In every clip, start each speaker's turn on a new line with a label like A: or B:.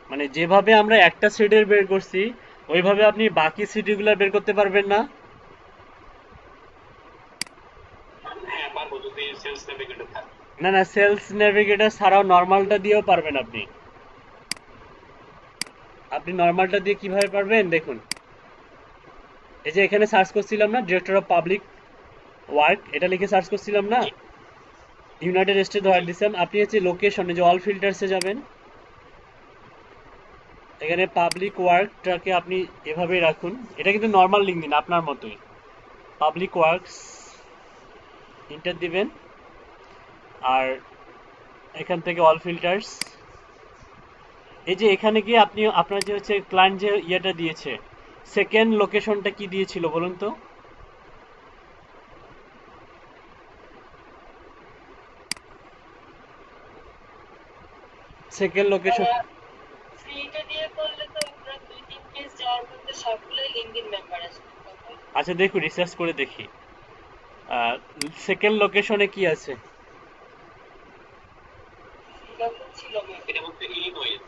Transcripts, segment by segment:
A: মানে যেভাবে আমরা একটা সিডির বের করছি ওইভাবে আপনি বাকি সিডিগুলো বের করতে পারবেন না।
B: হ্যাঁ পারবো, যদি সেলস নেভিগেটর থাকে।
A: না না, সেলস নেভিগেটর ছাড়াও নর্মালটা দিয়েও পারবেন আপনি। আপনি নর্মালটা দিয়ে কিভাবে পারবেন দেখুন, এই যে এখানে সার্চ করছিলাম না, ডিরেক্টর অফ পাবলিক ওয়ার্ক, এটা লিখে সার্চ করছিলাম না,
B: জি
A: ইউনাইটেড স্টেট
B: জি।
A: ধরে দিচ্ছিলাম। আপনি হচ্ছে লোকেশনে যে অল ফিল্টার্সে যাবেন, এখানে পাবলিক ওয়ার্কটাকে আপনি এভাবেই রাখুন। এটা কিন্তু নর্মাল লিঙ্ক দিন আপনার মতোই, পাবলিক ওয়ার্কস ইন্টার দিবেন। আর এখান থেকে অল ফিল্টার্স, এই যে এখানে গিয়ে আপনি আপনার যে হচ্ছে ক্লায়েন্ট যে ইয়েটা দিয়েছে, সেকেন্ড লোকেশনটা কি দিয়েছিল বলুন তো? Second location.
C: ফ্রিতে দিয়ে করলে তো আপনার 2-3 পেজ যাওয়ার মধ্যে সবগুলোই লিঙ্কডইন মেম্বার আসবে তখন।
A: আচ্ছা দেখুন, রিসার্চ করে দেখি সেকেন্ড লোকেশনে কি আছে।
C: এরকম ছিল মেবি।
B: এটা হচ্ছে ইলিনয়েস।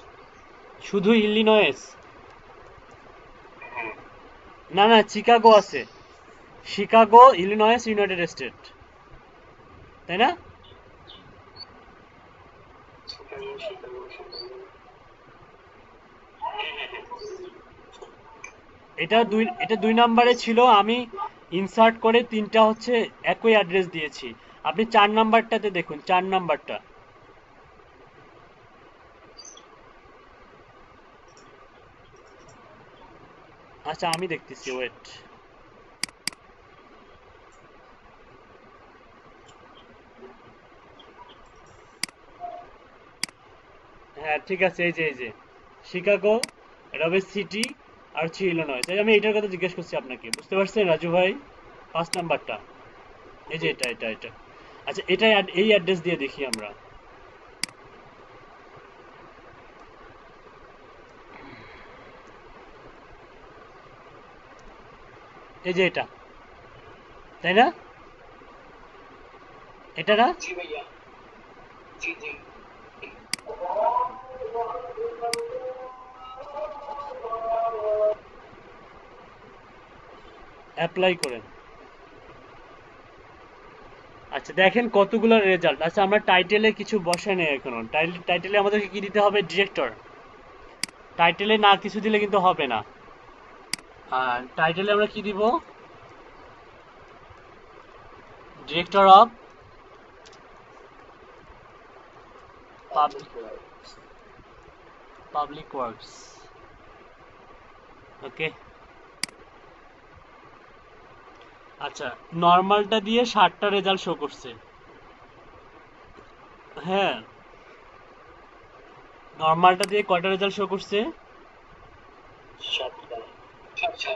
A: শুধু ইলিনয়েস?
B: হ্যাঁ।
A: না না, চিকাগো আছে, শিকাগো, ইলিনয়েস, ইউনাইটেড স্টেট, তাই না?
B: Chicago Chicago Chicago. হ্যাঁ হ্যাঁ হ্যাঁ।
A: এটা 2 নম্বরে ছিল, আমি ইনসার্ট করে তিনটা হচ্ছে একই অ্যাড্রেস দিয়েছি। আপনি 4 নাম্বারটাতে দেখুন, 4 নাম্বারটা। আচ্ছা আমি দেখতেছি, ওয়েট। হ্যাঁ ঠিক আছে, এই যে শিকাগো, এটা হবে সিটি, আর হচ্ছে ইলিনয়েস। এই আমি এটার কথা জিজ্ঞেস করছি আপনাকে, বুঝতে পারছেন রাজু ভাই? 5 নাম্বারটা, এই যে এটা। আচ্ছা এটা এই অ্যাড্রেস দিয়ে দেখি আমরা, এই যে এটা, তাই না? এটা না?
B: জি ভাইয়া। জি জি।
A: অ্যাপ্লাই করেন। আচ্ছা দেখেন কতগুলো রেজাল্ট। আচ্ছা আমরা টাইটেলে কিছু বসাই নেই এখনো। টাইটেলে আমাদেরকে কি দিতে হবে? ডিরেক্টর। টাইটেলে না কিছু দিলে কিন্তু হবে না। আর টাইটেলে আমরা কি দিব? Director of public works. Okay. আচ্ছা, নর্মালটা দিয়ে 60টা রেজাল্ট শো করছে। হ্যাঁ, নর্মালটা দিয়ে কয়টা রেজাল্ট শো করছে?
B: সাতটা। আচ্ছা।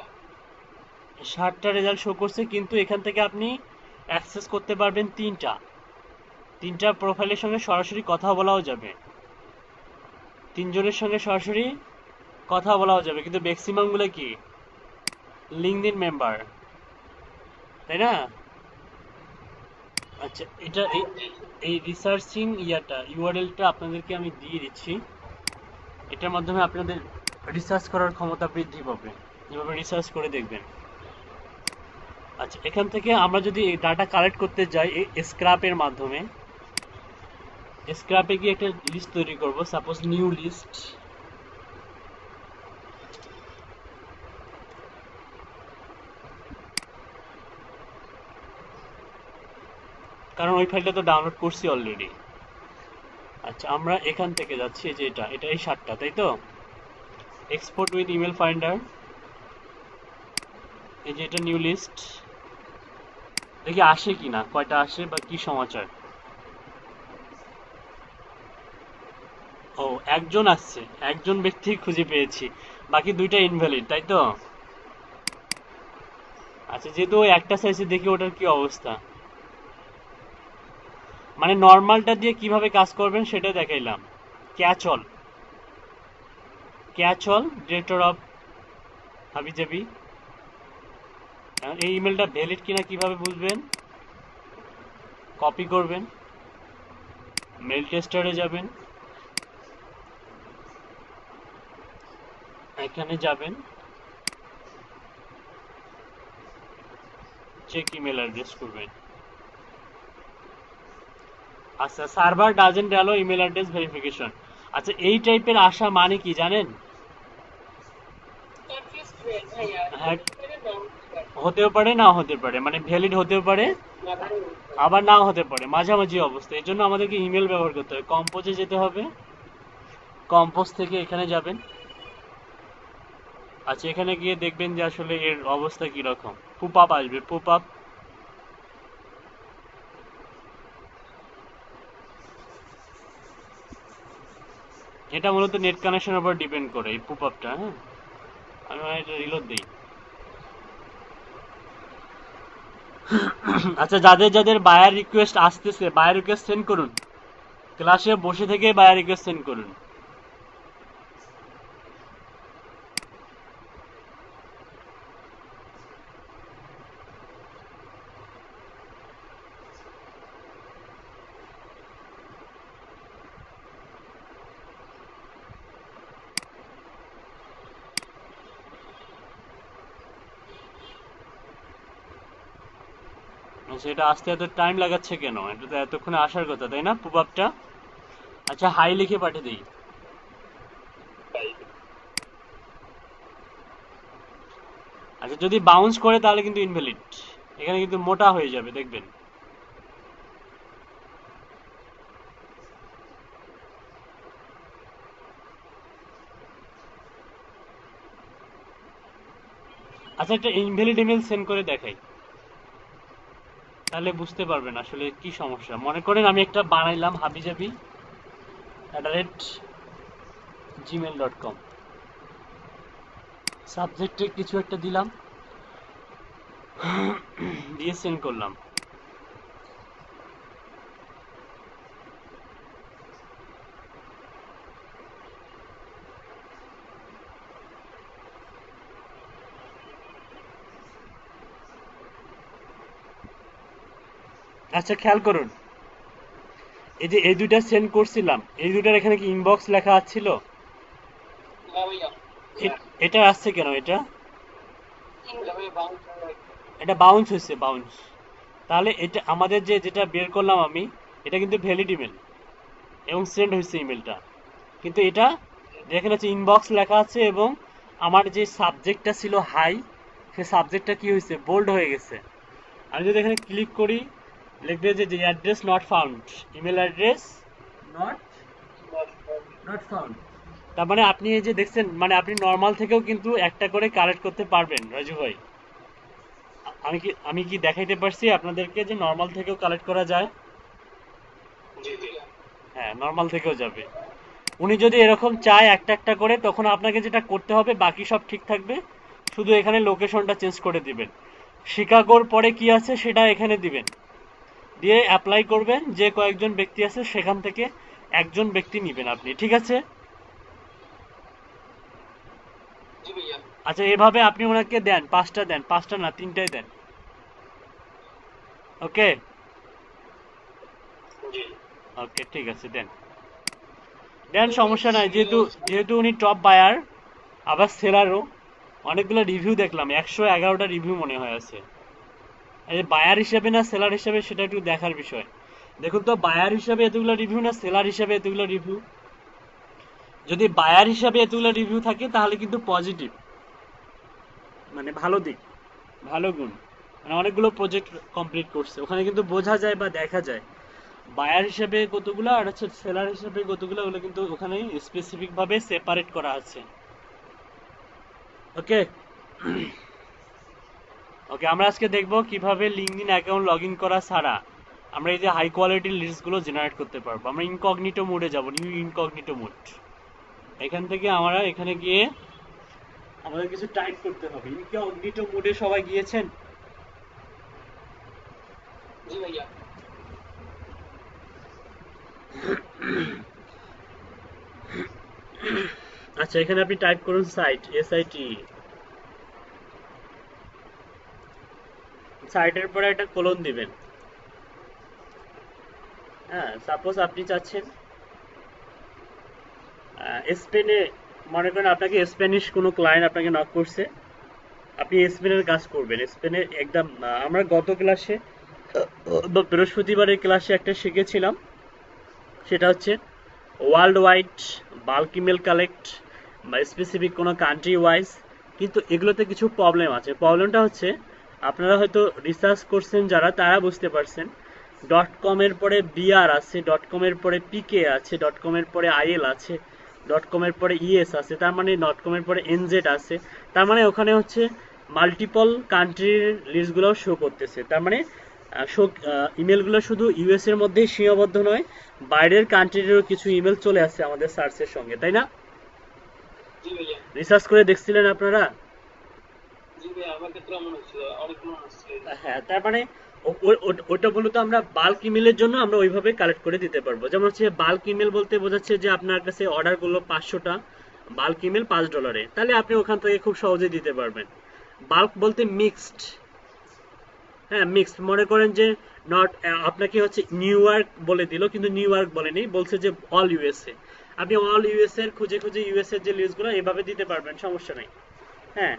A: 60টা রেজাল্ট শো করছে, কিন্তু এখান থেকে আপনি অ্যাক্সেস করতে পারবেন তিনটা। তিনটা প্রোফাইলের সঙ্গে সরাসরি কথা বলাও যাবে, তিনজনের সঙ্গে সরাসরি কথা বলাও যাবে, কিন্তু ম্যাক্সিমাম গুলো কি লিঙ্কডইন মেম্বার, তাই না? আচ্ছা এটা এই রিসার্চিং ইয়াটা ইউআরএলটা আপনাদেরকে আমি দিয়ে দিচ্ছি। এটার মাধ্যমে আপনাদের রিসার্চ করার ক্ষমতা বৃদ্ধি পাবে, এভাবে রিসার্চ করে দেখবেন। আচ্ছা এখান থেকে আমরা যদি এই ডাটা কালেক্ট করতে যাই এই স্ক্র্যাপের মাধ্যমে, স্ক্র্যাপে গিয়ে একটা লিস্ট তৈরি করব, সাপোজ নিউ লিস্ট। কারণ ওই ফাইলটা তো ডাউনলোড করছি অলরেডি। আচ্ছা আমরা এখান থেকে যাচ্ছি, এই যে এটা এই 7টা, তাই তো? এক্সপোর্ট উইথ ইমেল ফাইন্ডার, এই যে এটা নিউ লিস্ট। দেখি আসে কিনা, কয়টা আসে বা কি সমাচার। ও, একজন আসছে, একজন ব্যক্তি খুঁজে পেয়েছি, বাকি দুইটা ইনভ্যালিড, তাই তো? আচ্ছা যেহেতু ওই একটা চাইছে, দেখি ওটার কি অবস্থা। মানে নর্মালটা দিয়ে কিভাবে কাজ করবেন সেটা দেখাইলাম। ক্যাচল, ক্যাচল ডিরেক্টর অফ হাবিজাবি। এই ইমেলটা ভ্যালিড কিনা কিভাবে বুঝবেন? কপি করবেন, মেল টেস্টারে যাবেন, এখানে যাবেন, চেক ইমেল অ্যাড্রেস করবেন। আচ্ছা, server doesn't allow email address verification. আচ্ছা, এই টাইপের আসা মানে কি জানেন?
C: কনফিউজ ভাইয়া,
A: হ্যাঁ,
C: হতে পারে নাও হতে পারে।
A: হতেও পারে না হতে পারে, মানে ভ্যালিড হতেও পারে আবার নাও হতে পারে, মাঝামাঝি অবস্থা। এই জন্য আমাদেরকে ইমেল ব্যবহার করতে হবে। কম্পোজে যেতে হবে, কম্পোজ থেকে এখানে যাবেন। আচ্ছা, এখানে গিয়ে দেখবেন যে আসলে এর অবস্থা কি রকম। পুপ আপ আসবে, পুপ আপ। এটা মূলত নেট কানেকশনের উপর ডিপেন্ড করে এই পুপ আপটা। হ্যাঁ, আমি মানে এটা রিলোড দিই। আচ্ছা, যাদের যাদের বায়ার রিকোয়েস্ট আসতেছে, বায়ার রিকোয়েস্ট সেন্ড করুন। ক্লাসে বসে থেকে বায়ার রিকোয়েস্ট সেন্ড করুন। আচ্ছা, এটা আসতে এত টাইম লাগাচ্ছে কেন? এটা তো এতক্ষণে আসার কথা, তাই না? পুপ আপটা। আচ্ছা, হাই লিখে পাঠিয়ে দিই। আচ্ছা, যদি বাউন্স করে তাহলে কিন্তু ইনভ্যালিড। এখানে কিন্তু মোটা হয়ে যাবে, দেখবেন। আচ্ছা, একটা ইনভ্যালিড ইমেল সেন্ড করে দেখাই, তাহলে বুঝতে পারবেন আসলে কি সমস্যা। মনে করেন আমি একটা বানাইলাম habijabi@gmail.com, সাবজেক্টে কিছু একটা দিলাম, দিয়ে সেন্ড করলাম। আচ্ছা, খেয়াল করুন, এই যে এই দুইটা সেন্ড করছিলাম, এই দুইটার এখানে কি ইনবক্স লেখা আছিল?
C: না ভাইয়া,
A: এটা আসছে কেন? এটা
C: এটা ভাইয়া বাউন্স হয়।
A: এটা বাউন্স হয়েছে, বাউন্স। তাহলে এটা আমাদের যেটা বের করলাম আমি, এটা কিন্তু ভ্যালিড ইমেল এবং সেন্ড হয়েছে ইমেলটা। কিন্তু এটা যেখানে হচ্ছে ইনবক্স লেখা আছে এবং আমার যে সাবজেক্টটা ছিল হাই, সে সাবজেক্টটা কি হয়েছে? বোল্ড হয়ে গেছে। আমি যদি এখানে ক্লিক করি, লিখবে যে address not found, email address not not found. তার মানে আপনি এই যে দেখছেন, মানে আপনি নর্মাল থেকেও কিন্তু একটা করে কালেক্ট করতে পারবেন রাজু ভাই। আমি কি দেখাইতে পারছি আপনাদেরকে যে নর্মাল থেকেও কালেক্ট করা যায়?
B: জি জি।
A: হ্যাঁ, নর্মাল থেকেও যাবে। উনি যদি এরকম চায় একটা একটা করে, তখন আপনাকে যেটা করতে হবে, বাকি সব ঠিক থাকবে, শুধু এখানে লোকেশনটা চেঞ্জ করে দিবেন। শিকাগোর পরে কি আছে সেটা এখানে দিবেন, দিয়ে অ্যাপ্লাই করবেন। যে কয়েকজন ব্যক্তি আছে সেখান থেকে একজন ব্যক্তি নিবেন আপনি, ঠিক আছে?
C: জি ভাইয়া।
A: আচ্ছা, এভাবে আপনি ওনাকে দেন, 5টা দেন, 5টা না 3টাই দেন। ওকে
B: জি।
A: ওকে, ঠিক আছে, দেন দেন, সমস্যা নাই। যেহেতু যেহেতু উনি টপ বায়ার, আবার সেলারও। অনেকগুলো রিভিউ দেখলাম, 111টা রিভিউ মনে হয় আছে। বায়ার হিসেবে না সেলার হিসেবে সেটা একটু দেখার বিষয়। দেখুন তো, বায়ার হিসেবে এতগুলো রিভিউ না সেলার হিসেবে এতগুলো রিভিউ? যদি বায়ার হিসেবে এতগুলো রিভিউ থাকে তাহলে কিন্তু পজিটিভ, মানে ভালো দিক, ভালো গুণ। মানে অনেকগুলো প্রজেক্ট কমপ্লিট করছে, ওখানে কিন্তু বোঝা যায় বা দেখা যায় বায়ার হিসেবে কতগুলো আর হচ্ছে সেলার হিসেবে কতগুলো, ওগুলো কিন্তু ওখানে স্পেসিফিক ভাবে সেপারেট করা আছে। ওকে ওকে, আমরা আজকে দেখব কিভাবে লিঙ্কডইন অ্যাকাউন্ট লগ ইন করা ছাড়া আমরা এই যে হাই কোয়ালিটির লিস্টগুলো জেনারেট করতে পারবো। আমরা ইনকগনিটো মোডে যাব, নিউ ইনকগনিটো মোড। এখান থেকে আমরা এখানে গিয়ে আমাদের কিছু টাইপ করতে হবে। ইনকগনিটো মোডে সবাই গিয়েছেন?
C: জি ভাইয়া।
A: আচ্ছা, এখানে আপনি টাইপ করুন সাইট, SIT। সাইটের পরে একটা কোলন দিবেন। হ্যাঁ, সাপোজ আপনি চাচ্ছেন স্পেনে মনে করেন আপনাকে স্প্যানিশ কোনো ক্লায়েন্ট আপনাকে নক করছে, আপনি স্পেনের কাজ করবেন। স্পেনের একদম আমরা গত ক্লাসে বৃহস্পতিবারের ক্লাসে একটা শিখেছিলাম, সেটা হচ্ছে world wide, bulk email collect বা স্পেসিফিক কোনো কান্ট্রি ওয়াইজ। কিন্তু এগুলোতে কিছু প্রবলেম আছে। প্রবলেমটা হচ্ছে আপনারা হয়তো রিসার্চ করছেন যারা, তারা বুঝতে পারছেন ডট কমের পরে বিআর আছে, ডট কমের পরে পিকে আছে, ডট কমের পরে আইএল আছে, ডট কমের পরে ইএস আছে, তার মানে ডট কমের পরে এনজেড আছে। তার মানে ওখানে হচ্ছে মাল্টিপল কান্ট্রির লিস্টগুলো শো করতেছে। তার মানে ইমেলগুলো শুধু ইউএস এর মধ্যেই সীমাবদ্ধ নয়, বাইরের কান্ট্রিরও কিছু ইমেল চলে আসছে আমাদের সার্চের সঙ্গে, তাই না?
B: জি ভাইয়া।
A: রিসার্চ করে দেখছিলেন আপনারা?
B: জি ভাইয়া, আমার ক্ষেত্রে এমন হচ্ছিল, অনেক মনে হচ্ছে।
A: হ্যাঁ, তার মানে ওটা মূলত আমরা বাল্ক ইমেলের জন্য আমরা ওইভাবে কালেক্ট করে দিতে পারবো। যেমন হচ্ছে বাল্ক ইমেল বলতে বোঝাচ্ছে যে আপনার কাছে অর্ডার করলো 500টা, বাল্ক ইমেল $5, তাহলে আপনি ওখান থেকে খুব সহজেই দিতে পারবেন। বাল্ক বলতে মিক্সড, হ্যাঁ মিক্সড। মনে করেন যে নট আপনাকে হচ্ছে নিউ ইয়র্ক বলে দিল, কিন্তু নিউ ইয়র্ক বলেনি, বলছে যে অল ইউএসএ। আপনি অল ইউএসএ এর খুঁজে খুঁজে ইউএসএ এর যে লিস্টগুলো এভাবে দিতে পারবেন, সমস্যা নেই। হ্যাঁ,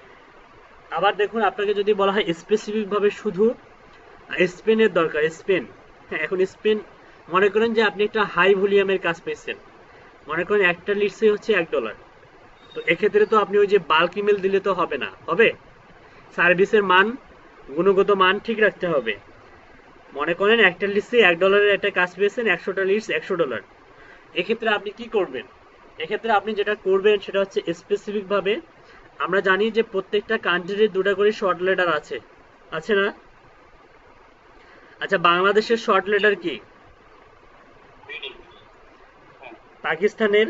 A: আবার দেখুন আপনাকে যদি বলা হয় স্পেসিফিক ভাবে শুধু স্পেনের দরকার, স্পেন, হ্যাঁ এখন স্পেন, মনে করেন যে আপনি একটা হাই ভলিউমের কাজ পেয়েছেন, মনে করেন একটা লিস্টে হচ্ছে $1, তো এক্ষেত্রে তো আপনি ওই যে বাল্ক ইমেল দিলে তো হবে না, হবে সার্ভিসের মান, গুণগত মান ঠিক রাখতে হবে। মনে করেন একটা লিস্টে $1 একটা কাজ পেয়েছেন, 100টা লিস্ট $100। এক্ষেত্রে আপনি কি করবেন? এক্ষেত্রে আপনি যেটা করবেন সেটা হচ্ছে স্পেসিফিক ভাবে, আমরা জানি যে প্রত্যেকটা কান্ট্রির 2টা করে শর্ট লেটার আছে, আছে না? আচ্ছা, বাংলাদেশের শর্ট লেটার কি?
B: বিডি। হ্যাঁ।
A: পাকিস্তানের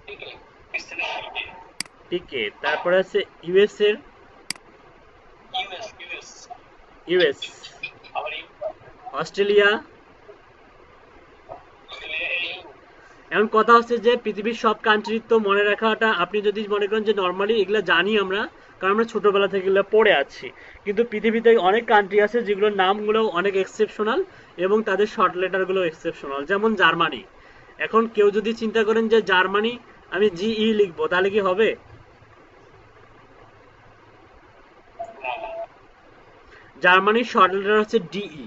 B: ঠিক আছে। পাকিস্তানের
A: পিকে, তারপরে আছে ইউএস এর
B: ইউএস, ইউএস।
A: ইউএস,
B: আবার
A: অস্ট্রেলিয়া। এখন কথা হচ্ছে যে পৃথিবীর সব কান্ট্রি তো মনে রাখাটা, আপনি যদি মনে করেন যে নর্মালি এগুলো জানি আমরা, কারণ আমরা ছোটবেলা থেকে এগুলো পড়ে আছি, কিন্তু পৃথিবীতে অনেক কান্ট্রি আছে যেগুলোর নামগুলো অনেক এক্সেপশনাল এবং তাদের শর্ট লেটারগুলো এক্সেপশনাল, যেমন জার্মানি। এখন কেউ যদি চিন্তা করেন যে জার্মানি আমি জিই লিখবো, তাহলে কি হবে? জার্মানির শর্ট লেটার হচ্ছে ডিই।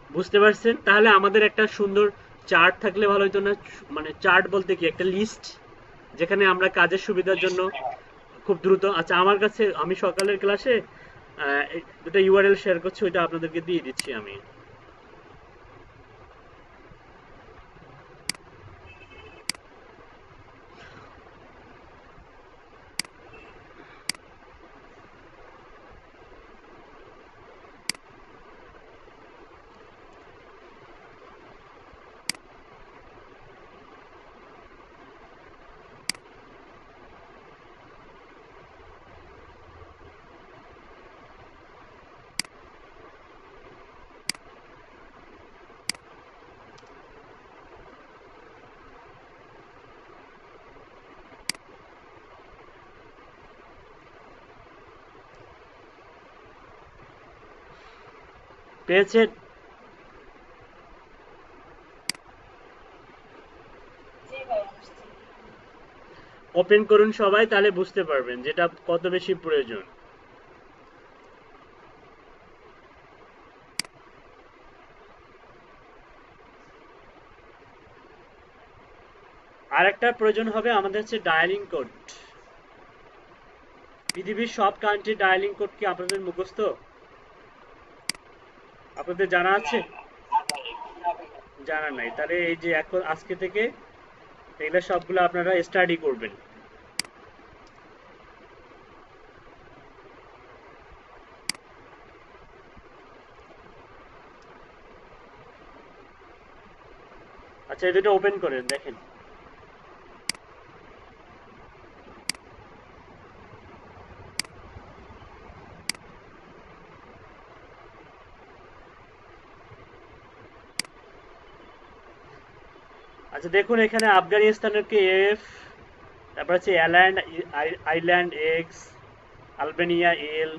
A: বুঝতে পারছেন? তাহলে আমাদের একটা সুন্দর চার্ট থাকলে ভালো হতো না? মানে চার্ট বলতে কি, একটা লিস্ট যেখানে আমরা কাজের সুবিধার জন্য খুব দ্রুত। আচ্ছা, আমার কাছে আমি সকালের ক্লাসে দুটো ইউআরএল শেয়ার করছি, ওইটা আপনাদেরকে দিয়ে দিচ্ছি আমি। পেয়েছেন?
C: জি ভাই, আসছি।
A: ওপেন করুন সবাই, তাহলে বুঝতে পারবেন যেটা কত বেশি প্রয়োজন। আর একটা প্রয়োজন হবে আমাদের হচ্ছে ডায়ালিং কোড। পৃথিবীর সব কান্ট্রি ডায়ালিং কোড কি আপনাদের মুখস্থ? আপনাদের জানা আছে? জানা নাই? তাহলে এই যে এখন আজকে থেকে এগুলো সবগুলো আপনারা স্টাডি করবেন। আচ্ছা, এই দুটো ওপেন করেন, দেখেন। আচ্ছা দেখুন, এখানে আফগানিস্তানের কে এফ, তারপর হচ্ছে আয়ারল্যান্ড, আইল্যান্ড এক্স, আলবেনিয়া এল,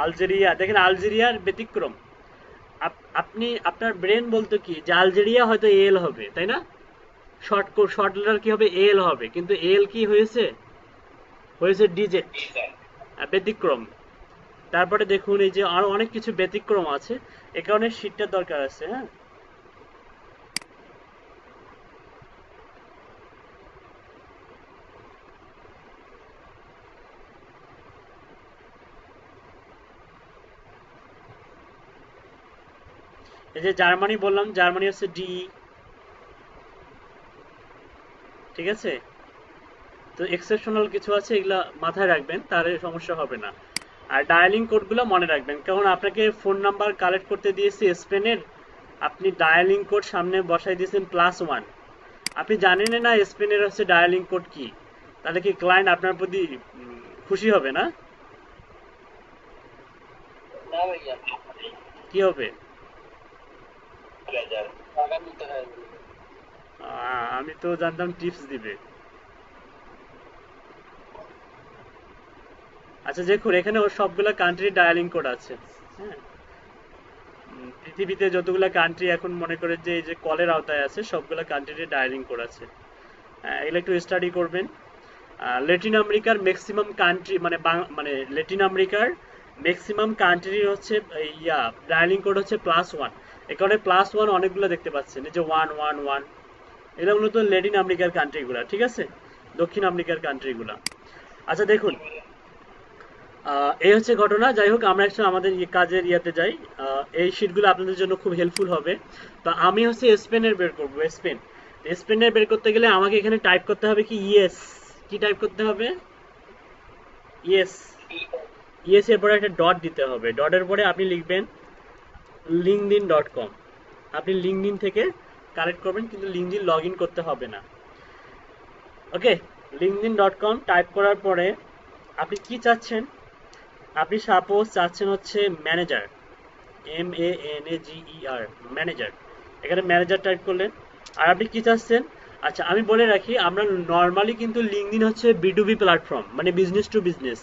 A: আলজেরিয়া, দেখেন আলজেরিয়ার ব্যতিক্রম। আপনি আপনার ব্রেন বলতো কি যে আলজেরিয়া হয়তো এল হবে, তাই না? শর্ট লেটার কি হবে, এল হবে, কিন্তু এল কি হয়েছে, হয়েছে ডিজেট,
B: জি স্যার।
A: ব্যতিক্রম। তারপরে দেখুন এই যে আরো অনেক কিছু ব্যতিক্রম আছে, এ কারণে শীটটার দরকার আছে। হ্যাঁ, এই যে জার্মানি বললাম, জার্মানি হচ্ছে ডি, ঠিক আছে? তো এক্সেপশনাল কিছু আছে, এগুলা মাথায় রাখবেন, তাহলে সমস্যা হবে না। আর ডায়ালিং কোডগুলো মনে রাখবেন, কারণ আপনাকে ফোন নাম্বার কালেক্ট করতে দিয়েছি স্পেনের, আপনি ডায়ালিং কোড সামনে বসাই দিয়েছেন +1, আপনি জানেন না স্পেনের হচ্ছে ডায়ালিং কোড কি, তাহলে কি ক্লায়েন্ট আপনার প্রতি খুশি হবে না?
C: না ভাইয়া,
A: কি হবে?
B: প্লেজার।
C: টাকা নিতে হয়।
A: আমি তো জানতাম টিপস দিবে। আচ্ছা দেখুন, এখানে ওর সবগুলা কান্ট্রি ডায়ালিং কোড আছে। হ্যাঁ, পৃথিবীতে যতগুলা কান্ট্রি এখন মনে করে যে এই যে কলের আওতায় আছে, সবগুলা কান্ট্রির ডায়ালিং কোড আছে। এগুলো একটু স্টাডি করবেন। ল্যাটিন আমেরিকার ম্যাক্সিমাম কান্ট্রি মানে মানে ল্যাটিন আমেরিকার ম্যাক্সিমাম কান্ট্রির হচ্ছে ডায়ালিং কোড হচ্ছে +1। এ কারণে +1 অনেকগুলো দেখতে পাচ্ছেন, এই যে 111, এগুলো মূলত ল্যাটিন আমেরিকার কান্ট্রিগুলা, ঠিক আছে, দক্ষিণ আমেরিকার কান্ট্রিগুলা। আচ্ছা দেখুন, এই হচ্ছে ঘটনা। যাই হোক, আমরা একটু আমাদের কাজের ইয়াতে যাই। এই শিটগুলো আপনাদের জন্য খুব হেল্পফুল হবে। তো আমি হচ্ছে স্পেনের বের করবো, স্পেন। স্পেনের বের করতে গেলে আমাকে এখানে টাইপ করতে হবে কি, ইয়েস। কি টাইপ করতে হবে? ইয়েস। ইয়েস এর পরে একটা ডট দিতে হবে, ডটের পরে আপনি লিখবেন linkedin.com। আপনি লিঙ্কডিন থেকে কালেক্ট করবেন, কিন্তু লিঙ্কডিন লগ ইন করতে হবে না। ওকে, linkedin.com টাইপ করার পরে আপনি কি চাচ্ছেন, আপনি সাপোজ চাচ্ছেন হচ্ছে ম্যানেজার, MANAGER, ম্যানেজার। এখানে ম্যানেজার টাইপ করলেন। আর আপনি কি চাচ্ছেন? আচ্ছা আমি বলে রাখি, আমরা নর্মালি কিন্তু লিঙ্কডিন হচ্ছে B2B প্ল্যাটফর্ম, মানে বিজনেস টু বিজনেস।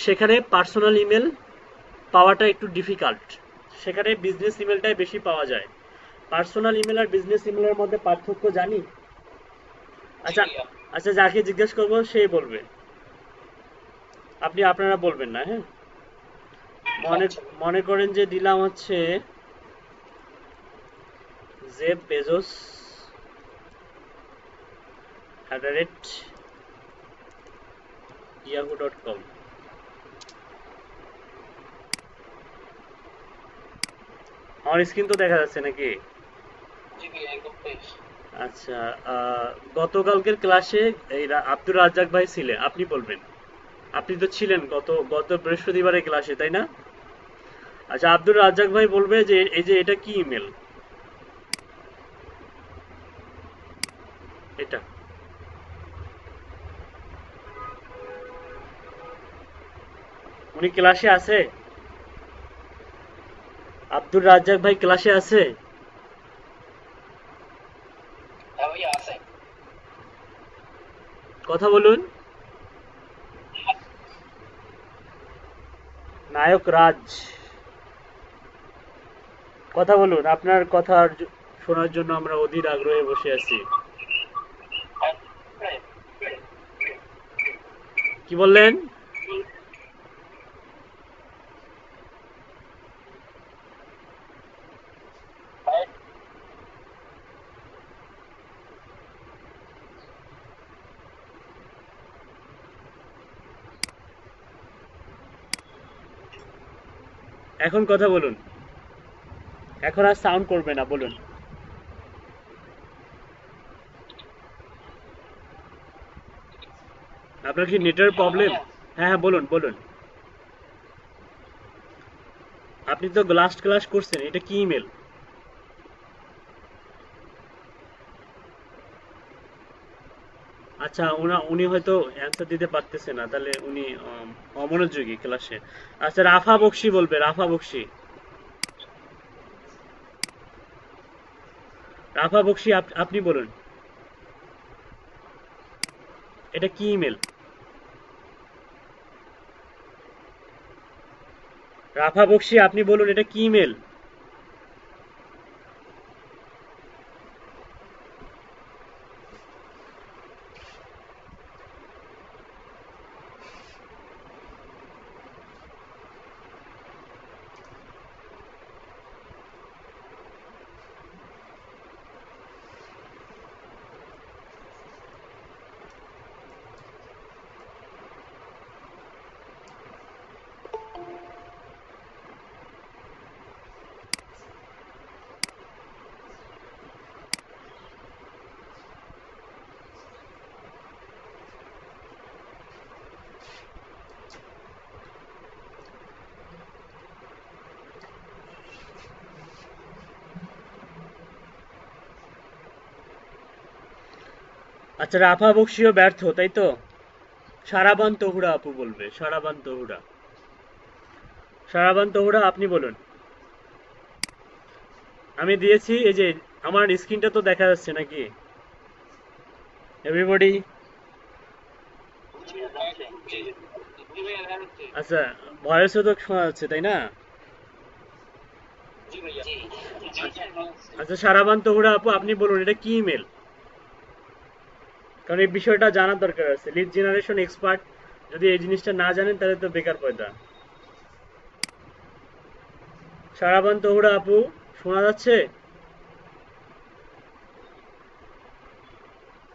A: সেখানে পার্সোনাল ইমেল পাওয়াটা একটু ডিফিকাল্ট, সেখানে বিজনেস ইমেলটাই বেশি পাওয়া যায়। পার্সোনাল ইমেল আর বিজনেস ইমেলের মধ্যে পার্থক্য জানি।
B: জি
A: আচ্ছা,
B: ভাইয়া।
A: আচ্ছা যাকে জিজ্ঞেস করবো সেই বলবে, আপনারা বলবেন না। হ্যাঁ, মনে
C: আচ্ছা
A: মনে করেন যে দিলাম হচ্ছে জেফ বেজোস @yahoo.com। আমার স্ক্রিন তো দেখা যাচ্ছে নাকি?
C: জি ভাইয়া, একদম ফ্রেশ।
A: আচ্ছা, গতকালকের ক্লাসে এই আব্দুর রাজ্জাক ভাই ছিলেন, আপনি বলবেন। আপনি তো ছিলেন গত বৃহস্পতিবারের ক্লাসে, তাই না? আচ্ছা, আব্দুর রাজ্জাক ভাই বলবে যে এই যে এটা কি ইমেল, এটা। উনি ক্লাসে আছে? আব্দুর রাজ্জাক ভাই ক্লাসে আছে?
C: হ্যাঁ ভাইয়া, আছে।
A: কথা বলুন। নায়ক রাজ, কথা বলুন, আপনার কথা শোনার জন্য আমরা অধীর আগ্রহে বসে আছি। কি বললেন? এখন কথা বলুন, এখন আর সাউন্ড করবে না, বলুন। আপনার কি নেটের
C: হ্যালো
A: প্রবলেম?
C: ভাইয়া।
A: হ্যাঁ হ্যাঁ, বলুন বলুন। আপনি তো লাস্ট ক্লাস করছেন, এটা কি ইমেল? আচ্ছা, উনি হয়তো অ্যান্সার দিতে পারতেছে না, তাহলে উনি অমনোযোগী ক্লাসে। আচ্ছা, রাফা বকশি বলবে, রাফা বকশি। রাফা বকশি, আপনি বলুন, এটা কি ইমেল? রাফা বকশি, আপনি বলুন এটা কি ইমেল? আচ্ছা, রাফা বকশিও ব্যর্থ, তাই তো? সারাবান তহুরা আপু বলবে, সারাবান তহুরা। সারাবান তহুরা, আপনি বলুন। আমি দিয়েছি, এই যে আমার স্ক্রিনটা তো দেখা যাচ্ছে নাকি এভরিবডি?
B: জি ভাইয়া দেখা যাচ্ছে।
A: আচ্ছা, ভয়েসও তো শোনা যাচ্ছে, তাই না?
B: জি ভাইয়া।
A: আচ্ছা, সারাবান তহুরা আপু, আপনি বলুন এটা কি ইমেল, কারণ এই বিষয়টা জানার দরকার আছে। লিড জেনারেশন এক্সপার্ট যদি এই জিনিসটা না জানেন তাহলে তো বেকার পয়দা। সারাবান তহুরা আপু, শোনা যাচ্ছে?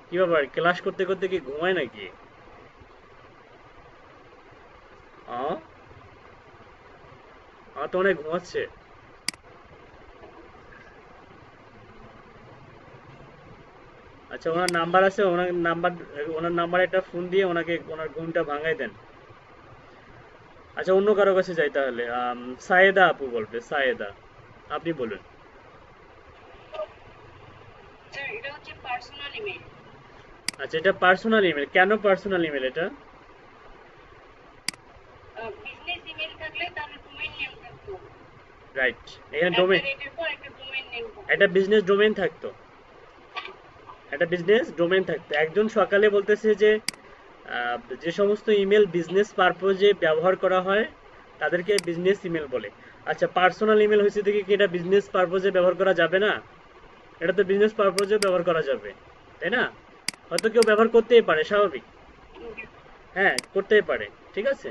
A: কি ব্যাপার, ক্লাস করতে করতে কি ঘুমায় নাকি? আমার তো অনেক ঘুমাচ্ছে। আচ্ছা, ওনার নাম্বার আছে, ওনার নাম্বারে একটা ফোন দিয়ে ওনাকে ওনার ঘুমটা ভাঙাই দেন। আচ্ছা, অন্য কারো কাছে যাই তাহলে। সায়েদা আপু বলবে, সায়েদা, আপনি বলুন।
C: স্যার এটা হচ্ছে পার্সোনাল ইমেল।
A: আচ্ছা, এটা পার্সোনাল ইমেল, কেন পার্সোনাল ইমেল এটা?
C: বিজনেস ইমেল থাকলে তার ডোমেইন নেম থাকতো,
A: রাইট, এখানে
C: একটা
A: ডোমেন,
C: রেটের পর একটা ডোমেইন নেম থাকতো।
A: একটা বিজনেস ডোমেন থাকতো, একটা বিজনেস ডোমেন থাকতো। একজন সকালে বলতেছে যে যে সমস্ত ইমেল বিজনেস পারপোজে ব্যবহার করা হয় তাদেরকে বিজনেস ইমেল বলে। আচ্ছা, পার্সোনাল ইমেল হয়েছে দেখি কি এটা বিজনেস পারপোজে ব্যবহার করা যাবে না? এটা তো বিজনেস পারপোজে ব্যবহার করা যাবে, তাই না? হয়তো কেউ ব্যবহার করতেই পারে, স্বাভাবিক। হ্যাঁ, করতেই পারে, ঠিক আছে।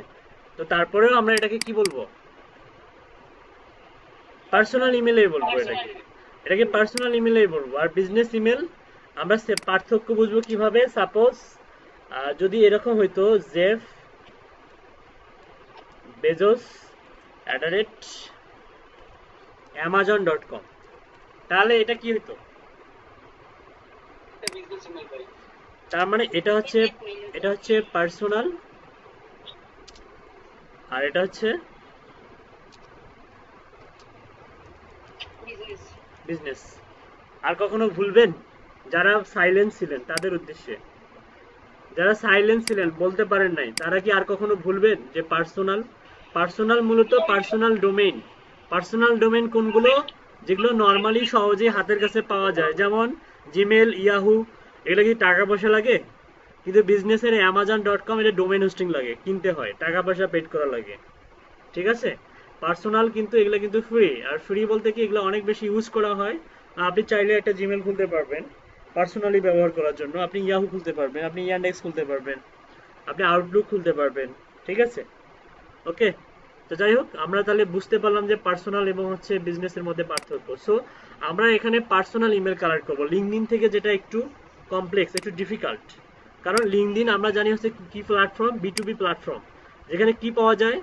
A: তো তারপরেও আমরা এটাকে কি বলবো? পার্সোনাল ইমেলই বলবো এটাকে, এটাকে পার্সোনাল ইমেলই বলবো। আর বিজনেস ইমেল আমরা পার্থক্য বুঝবো কিভাবে? সাপোজ যদি এরকম হইতো, জেফ বেজোস @amazon.com, তাহলে এটা কি হইতো?
B: এটা বিজনেস ইমেল ভাই।
A: তার মানে এটা হচ্ছে পার্সোনাল, আর এটা হচ্ছে
C: বিজনেস।
A: বিজনেস। আর কখনো ভুলবেন? যারা সাইলেন্ট ছিলেন তাদের উদ্দেশ্যে, যারা সাইলেন্ট ছিলেন বলতে পারেন নাই, তারা কি আর কখনো ভুলবেন যে পার্সোনাল? পার্সোনাল মূলত পার্সোনাল ডোমেইন। পার্সোনাল ডোমেইন কোনগুলো? যেগুলো নর্মালি সহজেই হাতের কাছে পাওয়া যায়, যেমন জিমেল, ইয়াহু। এগুলো কি টাকা পয়সা লাগে? কিন্তু বিজনেসের অ্যামাজন.কম এটা ডোমেইন হোস্টিং লাগে, কিনতে হয়, টাকা পয়সা পেড করা লাগে, ঠিক আছে। পার্সোনাল কিন্তু এগুলো কিন্তু ফ্রি, আর ফ্রি বলতে কি এগুলো অনেক বেশি ইউজ করা হয়। আপনি চাইলে একটা জিমেল খুলতে পারবেন পার্সোনালি ব্যবহার করার জন্য, আপনি ইয়াহু খুলতে পারবেন, আপনি ইয়ান্ডেক্স খুলতে পারবেন, আপনি আউটলুক খুলতে পারবেন, ঠিক আছে। ওকে, তো যাই হোক, আমরা তাহলে বুঝতে পারলাম যে পার্সোনাল এবং হচ্ছে বিজনেসের মধ্যে পার্থক্য। সো আমরা এখানে পার্সোনাল ইমেল কালেক্ট করবো লিঙ্কডইন থেকে, যেটা একটু কমপ্লেক্স, একটু ডিফিকাল্ট। কারণ লিঙ্কডইন আমরা জানি হচ্ছে কি প্ল্যাটফর্ম, বি2বি প্ল্যাটফর্ম, যেখানে কি পাওয়া যায়?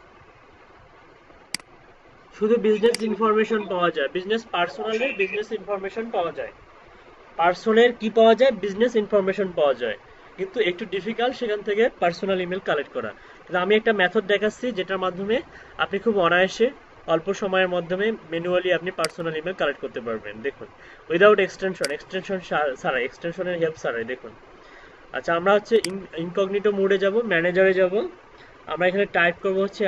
A: শুধু বিজনেস ইনফরমেশন পাওয়া যায়, বিজনেস পার্সোনালের বিজনেস ইনফরমেশন পাওয়া যায়, পার্সনের কি পাওয়া যায়? বিজনেস ইনফরমেশন পাওয়া যায়। কিন্তু একটু ডিফিকাল্ট সেখান থেকে পার্সোনাল ইমেল কালেক্ট করা। কিন্তু আমি একটা মেথড দেখাচ্ছি যেটার মাধ্যমে আপনি খুব অনায়াসে অল্প সময়ের মাধ্যমে ম্যানুয়ালি আপনি পার্সোনাল ইমেল কালেক্ট করতে পারবেন। দেখুন, উইদাউট এক্সটেনশন ছাড়াই, এক্সটেনশনের হেল্প ছাড়াই, দেখুন। আচ্ছা, আমরা হচ্ছে ইনকগনিটো মোডে যাব, ম্যানেজারে যাব। আমরা এখানে টাইপ করবো হচ্ছে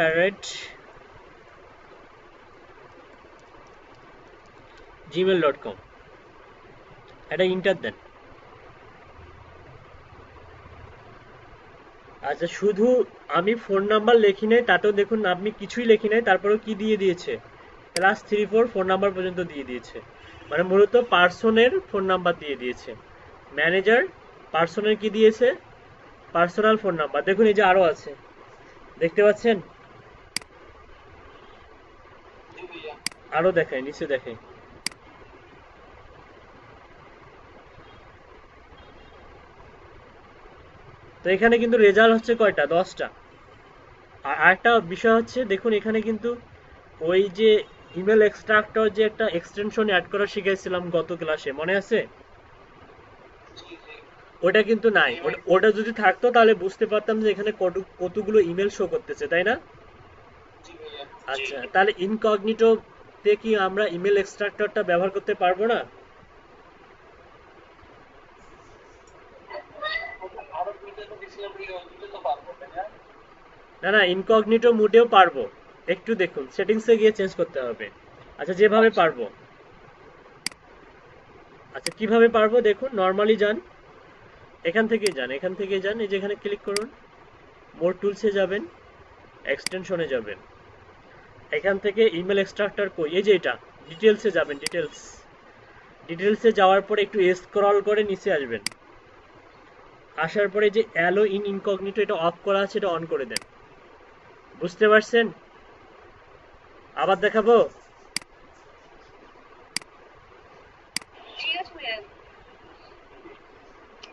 A: @gmail.com, এটা ইন্টার দেন। আচ্ছা, শুধু আমি ফোন নাম্বার লেখি নাই, তাতেও দেখুন আপনি কিছুই লেখি নাই, তারপরেও কি দিয়ে দিয়েছে? +34 ফোন নাম্বার পর্যন্ত দিয়ে দিয়েছে। মানে মূলত পার্সনের ফোন নাম্বার দিয়ে দিয়েছে। ম্যানেজার, পার্সনের কি দিয়েছে? Personal phone number. দেখুন এই যে আরো আছে, দেখতে পাচ্ছেন?
B: জি ভাইয়া।
A: আরো দেখায়, নিচে দেখায়। তো এখানে কিন্তু রেজাল্ট হচ্ছে কয়টা? 10টা। আর আরেকটা বিষয় হচ্ছে, দেখুন এখানে কিন্তু ওই যে ইমেল এক্সট্রাক্টর যে একটা এক্সটেনশন অ্যাড করা শিখাইছিলাম গত ক্লাসে, মনে আছে?
B: জি জি।
A: ওটা কিন্তু নাই।
B: জি ভাই।
A: ওটা যদি থাকতো তাহলে বুঝতে পারতাম যে এখানে কতগুলো ইমেল শো করতেছে, তাই না?
B: জি ভাইয়া।
A: আচ্ছা, তাহলে ইনকগনিটো তে কি আমরা ইমেল এক্সট্রাক্টরটা ব্যবহার করতে পারবো না? না না, ইনকগনিটো মুডেও পারবো। একটু দেখুন, সেটিংসে গিয়ে চেঞ্জ করতে হবে। আচ্ছা, যেভাবে পারবো। আচ্ছা, কিভাবে পারবো দেখুন, নর্মালি যান, এখান থেকেই যান, এখান থেকেই যান, এই যে এখানে ক্লিক করুন, মোর টুলসে যাবেন, এক্সটেনশনে যাবেন, এখান থেকে ইমেল এক্সট্রাক্টর কই, এই যে এটা, ডিটেলসে যাবেন, ডিটেলসে যাওয়ার পরে একটু স্ক্রল করে নিচে আসবেন, আসার পরে যে অ্যালো ইন ইনকগনিটো এটা অফ করা আছে, এটা অন করে দেন। বুঝতে পারছেন? আবার দেখাবো?
C: ঠিক আছে ভাইয়া।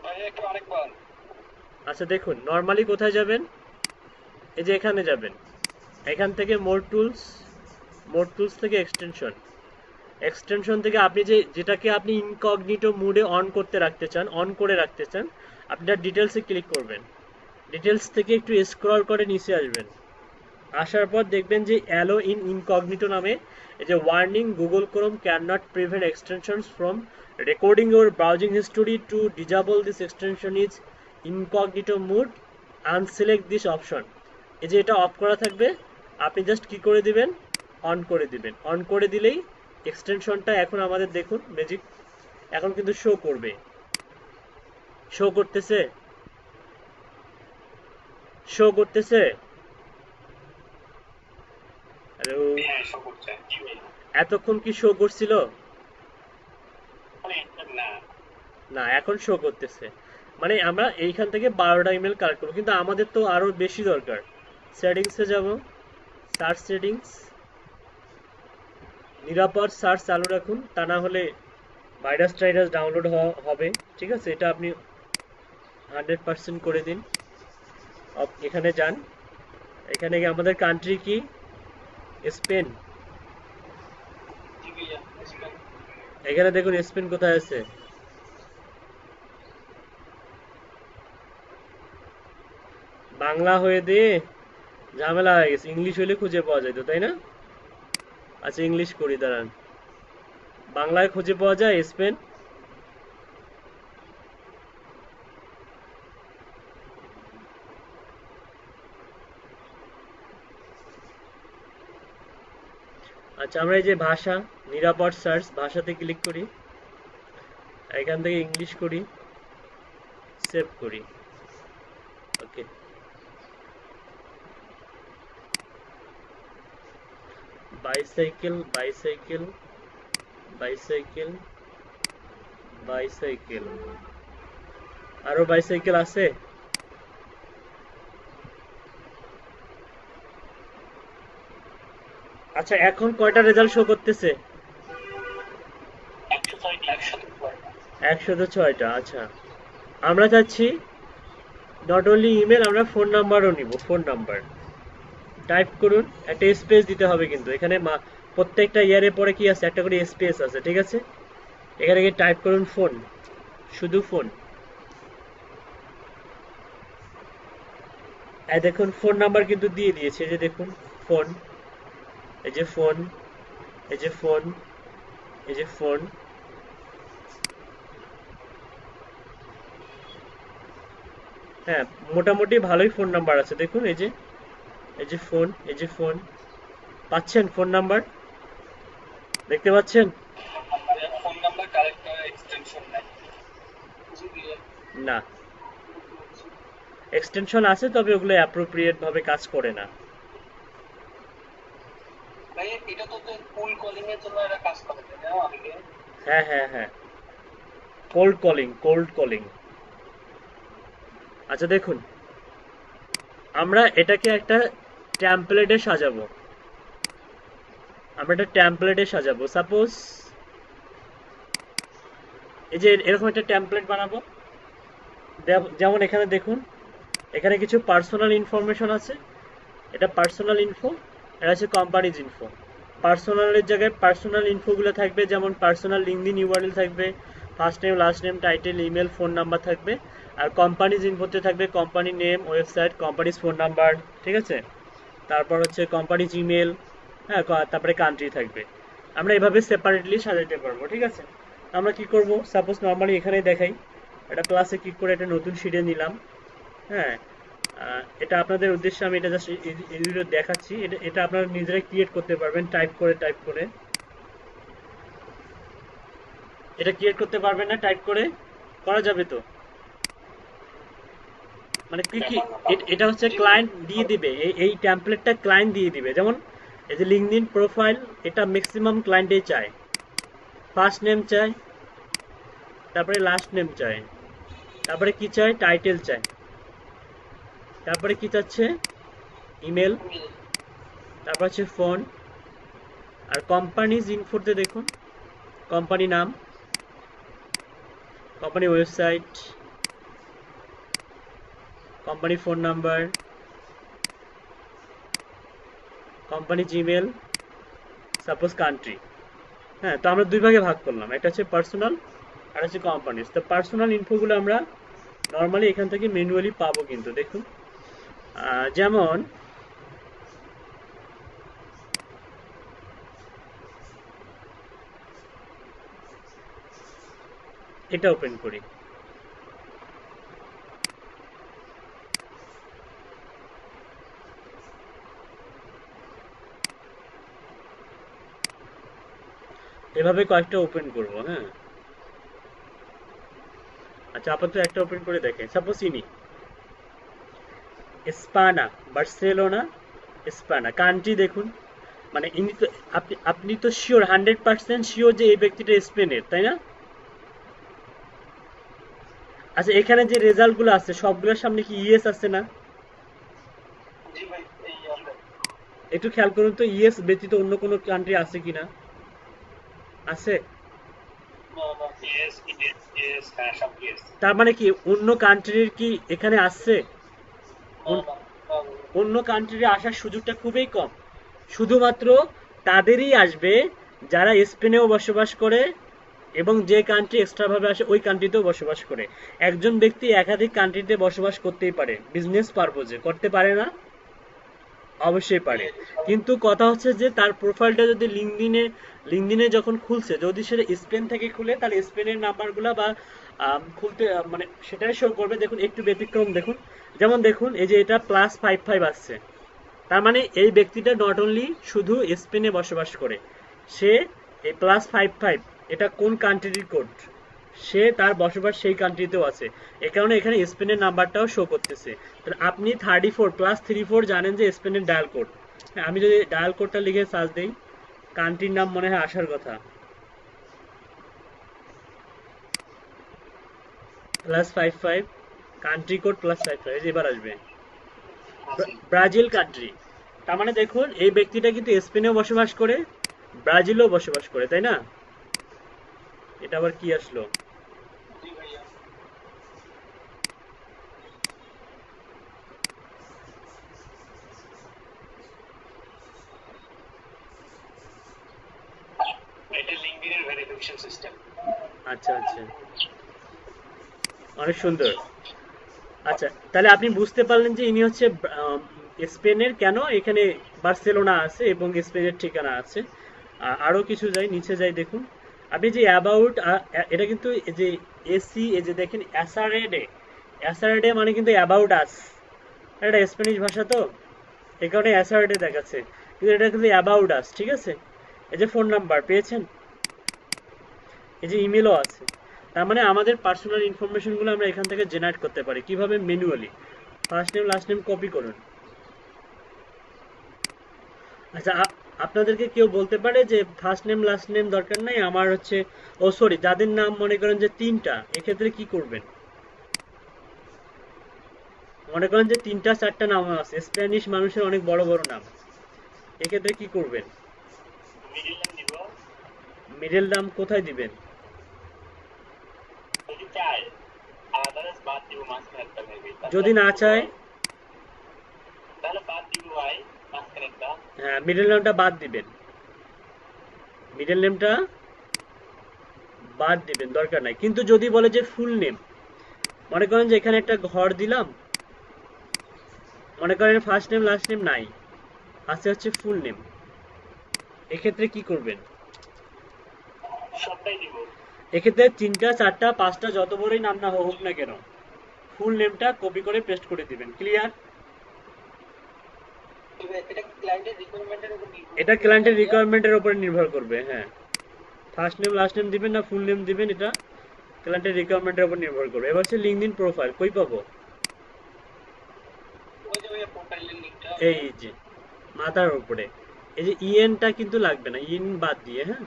B: ভাইয়া একটু আরেকবার।
A: আচ্ছা দেখুন, নর্মালি কোথায় যাবেন, এই যে এখানে যাবেন, এখান থেকে মোর টুলস থেকে এক্সটেনশন থেকে আপনি যেটাকে আপনি ইনকগনিটো মুডে অন করে রাখতে চান, আপনার ডিটেলসে ক্লিক করবেন, ডিটেলস থেকে একটু স্ক্রল করে নিচে আসবেন, আসার পর দেখবেন যে অ্যালো ইন ইনকগনিটো নামে এই যে warning, Google Chrome can not prevent extensions from recording your browsing history, to disable this extension is incognito mode, unselect this option. এই যে এটা অফ করা থাকবে, আপনি জাস্ট কি করে দিবেন, অন করে দিবেন। অন করে দিলেই এক্সটেনশনটা এখন আমাদের দেখুন ম্যাজিক এখন কিন্তু শো করবে। শো করতেছে, শো করতেছে। হ্যালো,
B: হ্যাঁ, শো করছে। জি ভাইয়া।
A: এতক্ষণ কি শো করছিল?
B: মানে না,
A: না, এখন শো করতেছে। মানে আমরা এইখান থেকে 12টা ইমেল কালেক্ট করবো, কিন্তু আমাদের তো আরো বেশি দরকার। সেটিংসে যাব, সার্চ সেটিংস, নিরাপদ সার্চ চালু রাখুন, তা না হলে ভাইরাস টাইরাস ডাউনলোড হবে। ঠিক আছে, এটা আপনি 100% করে দিন। এখানে যান, এখানে গিয়ে আমাদের কান্ট্রি কি, স্পেন।
B: জি ভাইয়া, স্পেন।
A: এখানে দেখুন স্পেন কোথায় আছে, বাংলা হয়ে দিয়ে ঝামেলা হয়ে গেছে, ইংলিশ হলে খুঁজে পাওয়া যেত, তাই না? আচ্ছা, ইংলিশ করি, দাঁড়ান, বাংলায় খুঁজে পাওয়া যায় স্পেন। আচ্ছা, আমরা এই যে ভাষা, নিরাপদ সার্চ, ভাষাতে ক্লিক করি, এখান থেকে ইংলিশ করি, সেভ করি। ওকে, বাইসাইকেল বাইসাইকেল বাইসাইকেল বাইসাইকেল, আরো বাইসাইকেল আছে। আচ্ছা, এখন কয়টা রেজাল্ট শো করতেছে?
B: 106টা।
A: 106টা। আচ্ছা, আমরা চাচ্ছি নট অনলি ইমেল, আমরা ফোন নাম্বারও নিব। ফোন নাম্বার টাইপ করুন, একটা স্পেস দিতে হবে, কিন্তু এখানে প্রত্যেকটা ইয়ারের পরে কি আছে, একটা করে স্পেস আছে, ঠিক আছে? এখানে গিয়ে টাইপ করুন ফোন, শুধু ফোন। এই দেখুন ফোন নাম্বার কিন্তু দিয়ে দিয়েছে, এই যে দেখুন ফোন, এই যে ফোন, এই যে ফোন, এই যে ফোন। হ্যাঁ, মোটামুটি ভালোই ফোন নাম্বার আছে, দেখুন এই যে, এই যে ফোন, এই যে ফোন। পাচ্ছেন ফোন নাম্বার, দেখতে পাচ্ছেন?
B: ফোন নাম্বার কারেক্ট এক্সটেনশন নাই। জি ভাইয়া।
A: না, এক্সটেনশন আছে, তবে ওগুলো অ্যাপ্রোপ্রিয়েট ভাবে কাজ করে না।
B: ভাইয়া এটা তো ফুল কলিং এর জন্য এটা কাজ করে, তাই না? অনেকে।
A: হ্যাঁ হ্যাঁ হ্যাঁ, কোল্ড কলিং। আচ্ছা দেখুন, আমরা এটাকে একটা টেমপ্লেটে সাজাবো, সাপোজ এই যে এরকম একটা টেমপ্লেট বানাবো। যেমন এখানে দেখুন, এখানে কিছু পার্সোনাল ইনফরমেশন আছে, এটা পার্সোনাল ইনফো, এটা হচ্ছে কোম্পানিজ ইনফো। পার্সোনালের জায়গায় পার্সোনাল ইনফোগুলো থাকবে, যেমন পার্সোনাল লিঙ্কডিন ইউআরএল থাকবে, first name, last name, title, email, phone number থাকবে। আর কোম্পানিজ ইনফোতে থাকবে company name, website, companies phone number, ঠিক আছে? তারপর হচ্ছে কোম্পানিজ ইমেল, হ্যাঁ, তারপরে কান্ট্রি থাকবে। আমরা এভাবে সেপারেটলি সাজাতে পারবো, ঠিক আছে? আমরা কি করব, সাপোজ নর্মালি এখানে দেখাই, একটা প্লাসে ক্লিক করে একটা নতুন শিটে নিলাম, হ্যাঁ, এটা আপনাদের উদ্দেশ্যে আমি এটা জাস্ট এই ভিডিও দেখাচ্ছি। এটা এটা আপনারা নিজেরাই ক্রিয়েট করতে পারবেন টাইপ করে। এটা ক্রিয়েট করতে পারবেন না টাইপ করে? করা যাবে তো? মানে কি কি
B: ব্যাপার না পাবো।
A: এটা হচ্ছে
B: জি ভাই।
A: ক্লায়েন্ট দিয়ে দিবে, এই টেমপ্লেটটা ক্লায়েন্ট দিয়ে দিবে। যেমন এই যে লিঙ্কডইন প্রোফাইল, এটা ম্যাক্সিমাম ক্লায়েন্টই চায়। ফার্স্ট নেম চায়, তারপরে লাস্ট নেম চায়, তারপরে কি চায়, টাইটেল চায়, তারপরে কি চাচ্ছে, ইমেল, তারপর হচ্ছে ফোন। আর কোম্পানিজ ইনফোতে দেখুন, কোম্পানি নাম, company website, company phone number, company Gmail, suppose country. হ্যাঁ, তো আমরা দুই ভাগে ভাগ করলাম, একটা হচ্ছে পার্সোনাল আর হচ্ছে কোম্পানিজ। তো পার্সোনাল ইনফোগুলো আমরা নর্মালি এখান থেকে ম্যানুয়ালি পাবো, কিন্তু দেখুন যেমন এটা ওপেন করি। এভাবে কয়েকটা ওপেন করব। হ্যাঁ, আচ্ছা আপাতত একটা ওপেন করে দেখে। সাপোজ ইনি স্পানা, বার্সেলোনা, স্পানা, কান্ট্রি দেখুন। মানে ইনি তো, আপনি তো শিওর, 100% শিওর যে এই ব্যক্তিটা স্পেনের, তাই না? আচ্ছা, এখানে যে রেজাল্ট গুলো আছে সবগুলোর সামনে কি ইএস আছে না?
B: জি ভাই, এই আছে।
A: একটু খেয়াল করুন তো, ইএস ব্যতীত অন্য কোনো কান্ট্রি আছে কিনা। আছে?
B: না না, ইয়েস ইয়েস ইয়েস, হ্যাঁ সব ইয়েস।
A: তার মানে কি অন্য কান্ট্রির কি এখানে আসছে?
B: না না না।
A: অন্য কান্ট্রিতে আসার সুযোগটা খুবই কম। শুধুমাত্র তাদেরই আসবে যারা স্পেনেও বসবাস করে এবং যে কান্ট্রি এক্সট্রাভাবে আসে ওই কান্ট্রিতেও বসবাস করে। একজন ব্যক্তি একাধিক কান্ট্রিতে বসবাস করতেই পারে, বিজনেস পারপোজে করতে পারে না? অবশ্যই পারে। কিন্তু কথা হচ্ছে যে তার প্রোফাইলটা যদি লিঙ্কডিনে যখন খুলছে, যদি সেটা স্পেন থেকে খুলে, তাহলে স্পেনের নাম্বারগুলো বা খুলতে মানে সেটাই শো করবে। দেখুন একটু ব্যতিক্রম দেখুন, যেমন দেখুন এই যে এটা +55 আসছে। তার মানে এই ব্যক্তিটা নট অনলি শুধু স্পেনে বসবাস করে, সে এই +55, এটা কোন কান্ট্রির কোড, সে তার বসবাস সেই কান্ট্রিতেও আছে। এ কারণে এখানে স্পেনের নাম্বারটাও শো করতেছে। তাহলে আপনি 34 জানেন যে স্পেনের ডায়াল কোড। আমি যদি ডায়াল কোডটা লিখে সার্চ দিই, কান্ট্রির নাম মনে হয় আসার কথা, +55, কান্ট্রি কোড +55, এবার আসবে ব্রাজিল কান্ট্রি। তার মানে দেখুন এই ব্যক্তিটা কিন্তু স্পেনেও বসবাস করে, ব্রাজিলেও বসবাস করে, তাই না? এটা আবার কি আসলো?
B: জি ভাইয়া। এটা লিঙ্কডইনের ভেরিফিকেশন সিস্টেম।
A: আচ্ছা আচ্ছা, অনেক সুন্দর। আচ্ছা, তাহলে আপনি বুঝতে পারলেন যে ইনি হচ্ছে স্পেনের। কেন এখানে বার্সেলোনা আছে এবং স্পেনের ঠিকানা আছে। আরো কিছু যাই, নিচে যাই, দেখুন আপনি যে অ্যাবাউট, এটা কিন্তু এই যে এসি, এই যে দেখেন অ্যাসারেডে, অ্যাসারেডে মানে কিন্তু অ্যাবাউট আস, এটা স্প্যানিশ ভাষা তো, এই কারণে অ্যাসারেডে দেখাচ্ছে, কিন্তু এটা কিন্তু অ্যাবাউট আস। ঠিক আছে, এই যে ফোন নাম্বার পেয়েছেন, এই যে ইমেলও আছে। তার মানে আমাদের পার্সোনাল ইনফরমেশনগুলো আমরা এখান থেকে জেনারেট করতে পারি কিভাবে? Manually. First name last name copy করুন। আচ্ছা, আপনাদেরকে কেউ বলতে পারে যে ফার্স্ট নেম লাস্ট নেম দরকার নাই, আমার হচ্ছে, ও সরি, যাদের নাম মনে করেন যে তিনটা, এক্ষেত্রে কি করবেন? মনে করেন যে তিনটা চারটা নাম আছে, স্প্যানিশ মানুষের অনেক বড় বড় নাম, এক্ষেত্রে কি করবেন?
B: মিডিল নেম দিব।
A: মিডল নাম কোথায় দিবেন?
B: যদি চাই আদার্স বাদ দিব মাঝখানে একটা মেবি।
A: যদি না চায়?
B: তাহলে বাদ দিব ভাই মাঝখানে একটা।
A: হ্যাঁ, মিডল নেমটা বাদ দিবেন, মিডল নেমটা বাদ দিবেন, দরকার নাই। কিন্তু যদি বলে যে ফুল নেম, মনে করেন যে এখানে একটা ঘর দিলাম, মনে করেন ফার্স্ট নেম লাস্ট নেম নাই, আছে হচ্ছে ফুল নেম, এক্ষেত্রে কি করবেন?
B: সবটাই দিব।
A: এক্ষেত্রে তিনটা চারটা পাঁচটা যত বড়ই নাম না হোক না কেন, ফুল নেমটা কপি করে পেস্ট করে দিবেন। ক্লিয়ার? এটা ক্লায়েন্টের রিকোয়ারমেন্টের উপর নির্ভর করবে। হ্যাঁ, ফার্স্ট নেম লাস্ট নেম দিবেন না ফুল নেম দিবেন, এটা ক্লায়েন্টের রিকোয়ারমেন্টের উপর নির্ভর করবে। এবার হচ্ছে লিঙ্কডইন প্রোফাইল কই পাবো? এই যে মাথার উপরে এই যে ইএনটা কিন্তু লাগবে না, ইন বাদ দিয়ে। হ্যাঁ,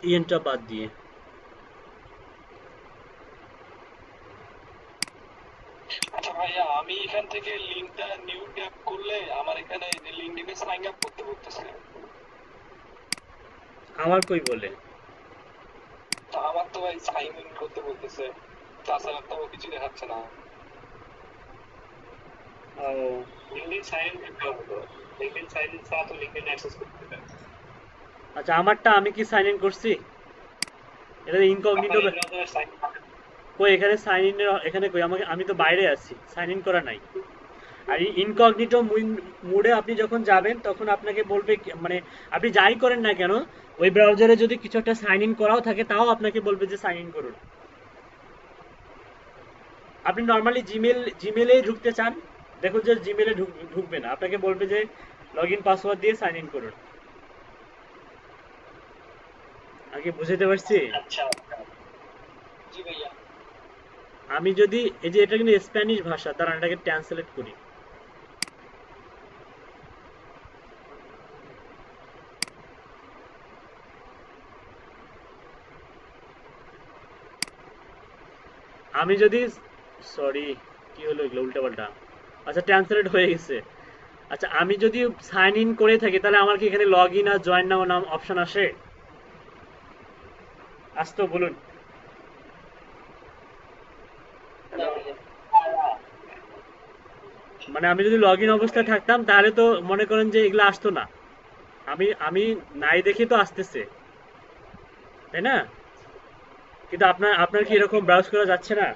A: ইএনটা বাদ দিয়ে।
B: আচ্ছা ভাইয়া, আমি এখান থেকে লিঙ্কটা নিউ ট্যাব করলে আমার এখানে লিঙ্কডইনে সাইন আপ করতে বলতেছে।
A: আমার কই বলে?
B: তো আমার তো ভাই সাইন ইন করতে বলতেছে, তাছাড়া তো কিছু দেখাচ্ছে না।
A: ও
B: লিঙ্কডইন সাইন ইন করতে হবে তো, লিঙ্কডইন সাইন ইন ছাড়া তো লিঙ্কডইন অ্যাক্সেস করতে পারে।
A: আচ্ছা, আমারটা আমি কি সাইন ইন করছি? এটা ইনকগনিটো কই? এখানে সাইন ইন এখানে কই? আমাকে, আমি তো বাইরে আছি, সাইন ইন করা নাই। আর ইনকগনিটো মোডে আপনি যখন যাবেন তখন আপনাকে বলবে মানে আপনি যাই করেন না কেন, ওই ব্রাউজারে যদি কিছু একটা সাইন ইন করাও থাকে তাও আপনাকে বলবে যে সাইন ইন করুন। আপনি নর্মালি জিমেলে ঢুকতে চান, দেখুন যে জিমেলে ঢুকবে না, আপনাকে বলবে যে লগ ইন পাসওয়ার্ড দিয়ে সাইন ইন করুন। আগে বুঝতে পারছি?
B: আচ্ছা জি ভাইয়া।
A: আমি যদি এই যে এটা কিন্তু স্প্যানিশ ভাষা, তার এটাকে ট্রান্সলেট করি। আমি যদি, সরি কি হলো এগুলো উল্টাপাল্টা। আচ্ছা, ট্রান্সলেট হয়ে গেছে। আচ্ছা, আমি যদি সাইন ইন করে থাকি তাহলে আমার কি এখানে লগ ইন আর জয়েন নাও নাম অপশন আসে? আসতো বলুন? মানে আমি যদি লগ ইন অবস্থায় থাকতাম তাহলে তো মনে করেন যে এগুলো আসতো না। আমি আমি নাই দেখি তো আসতেছে, তাই না? কিন্তু আপনার আপনার কি এরকম ব্রাউজ করা যাচ্ছে না?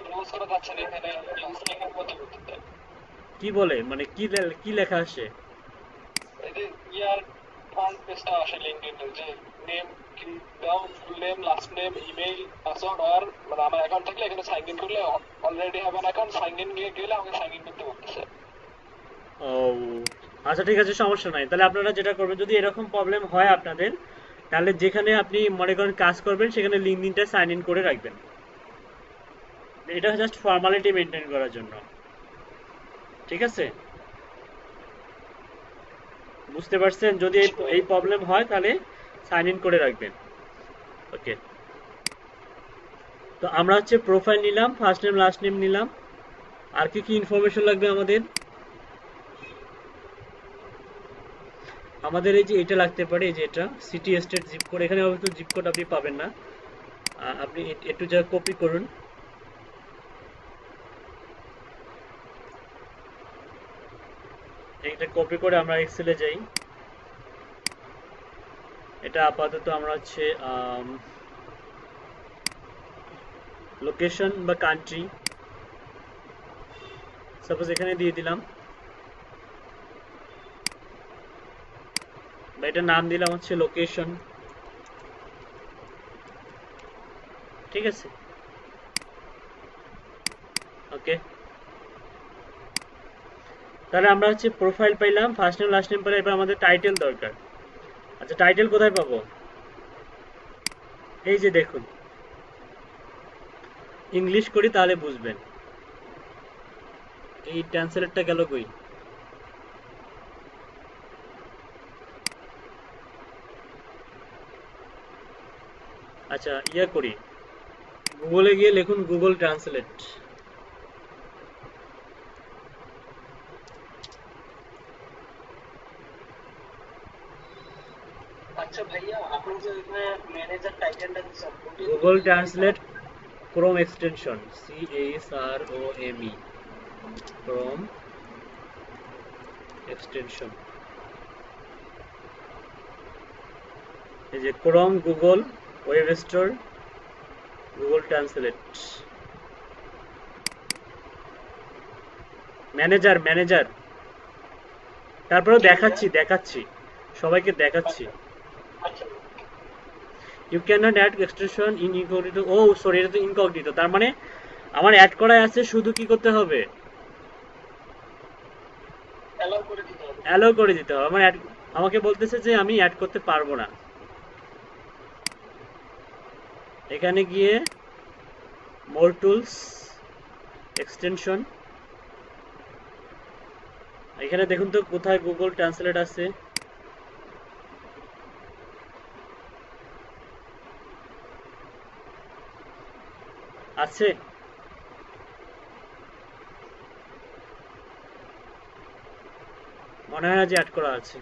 B: ব্রাউজ করা যাচ্ছে না, এখানে সাইন আপ করতে বলতেছে।
A: কি বলে? মানে কি লেখা আসে?
B: এই যে ইয়ার ফ্রন্ট পেজটা আসে লিঙ্কডইনের, যে নেম দাও, full name, last name, email, password, আর মানে আমার অ্যাকাউন্ট থাকলে এখানে সাইন ইন করলে already have an account, sign in গেলে আমাকে সাইন ইন করতে বলতেছে।
A: ও আচ্ছা, ঠিক আছে, সমস্যা নাই। তাহলে আপনারা যেটা করবেন, যদি এরকম প্রবলেম হয় আপনাদের, তাহলে যেখানে আপনি মনে করেন কাজ করবেন সেখানে লিঙ্কডইনটা সাইন ইন করে রাখবেন। এটা জাস্ট ফর্মালিটি মেনটেন করার জন্য, ঠিক আছে? বুঝতে পারছেন? যদি এই প্রবলেম হয় তাহলে সাইন ইন করে রাখবেন। ওকে, তো আমরা হচ্ছে প্রোফাইল নিলাম, ফার্স্ট নেম লাস্ট নেম নিলাম। আর কি কি ইনফরমেশন লাগবে আমাদের? আমাদের এই যে এটা লাগতে পারে, এই যে এটা সিটি স্টেট জিপ কোড। এখানে অবশ্য জিপ কোড আপনি পাবেন না, আপনি একটু যা কপি করুন। এটা কপি করে আমরা এক্সেলে যাই। এটা আপাতত আমরা হচ্ছে লোকেশন বা কান্ট্রি সাপোজ এখানে দিয়ে দিলাম, বা এটা নাম দিলাম হচ্ছে লোকেশন, ঠিক আছে? ওকে, তাহলে আমরা হচ্ছে প্রোফাইল পাইলাম, ফার্স্ট নেম লাস্ট নেম পেলাম। এবার আমাদের টাইটেল দরকার। আচ্ছা, টাইটেল কোথায় পাবো? এই যে দেখুন, ইংলিশ করি তাহলে বুঝবেন। এই ট্রান্সলেটটা গেল কই? আচ্ছা, ইয়া করি, গুগলে গিয়ে লিখুন গুগল ট্রান্সলেট।
B: আচ্ছা ভাইয়া, আপনি যে এখানে ম্যানেজার টাইটেলটা দিচ্ছেন,
A: Google Translate Chrome extension, CHROME, Chrome extension. এই যে Chrome, Google web store, Google Translate, manager manager. তারপরেও দেখাচ্ছি সবাইকে দেখাচ্ছি। You can not add extension in incognito. Oh sorry, এটা তো ইনকগনিটো। তার মানে আমার অ্যাড করাই আছে, শুধু কি করতে হবে?
B: অ্যালাউ করে দিতে হবে।
A: অ্যালাউ করে দিতে হবে। আমাকে বলতেছে যে আমি অ্যাড করতে পারবো না। এখানে গিয়ে মোর টুলস, এক্সটেনশন, এখানে দেখুন তো কোথায় গুগল ট্রান্সলেট আছে। আছে? মনে হয় না যে অ্যাড করা আছে।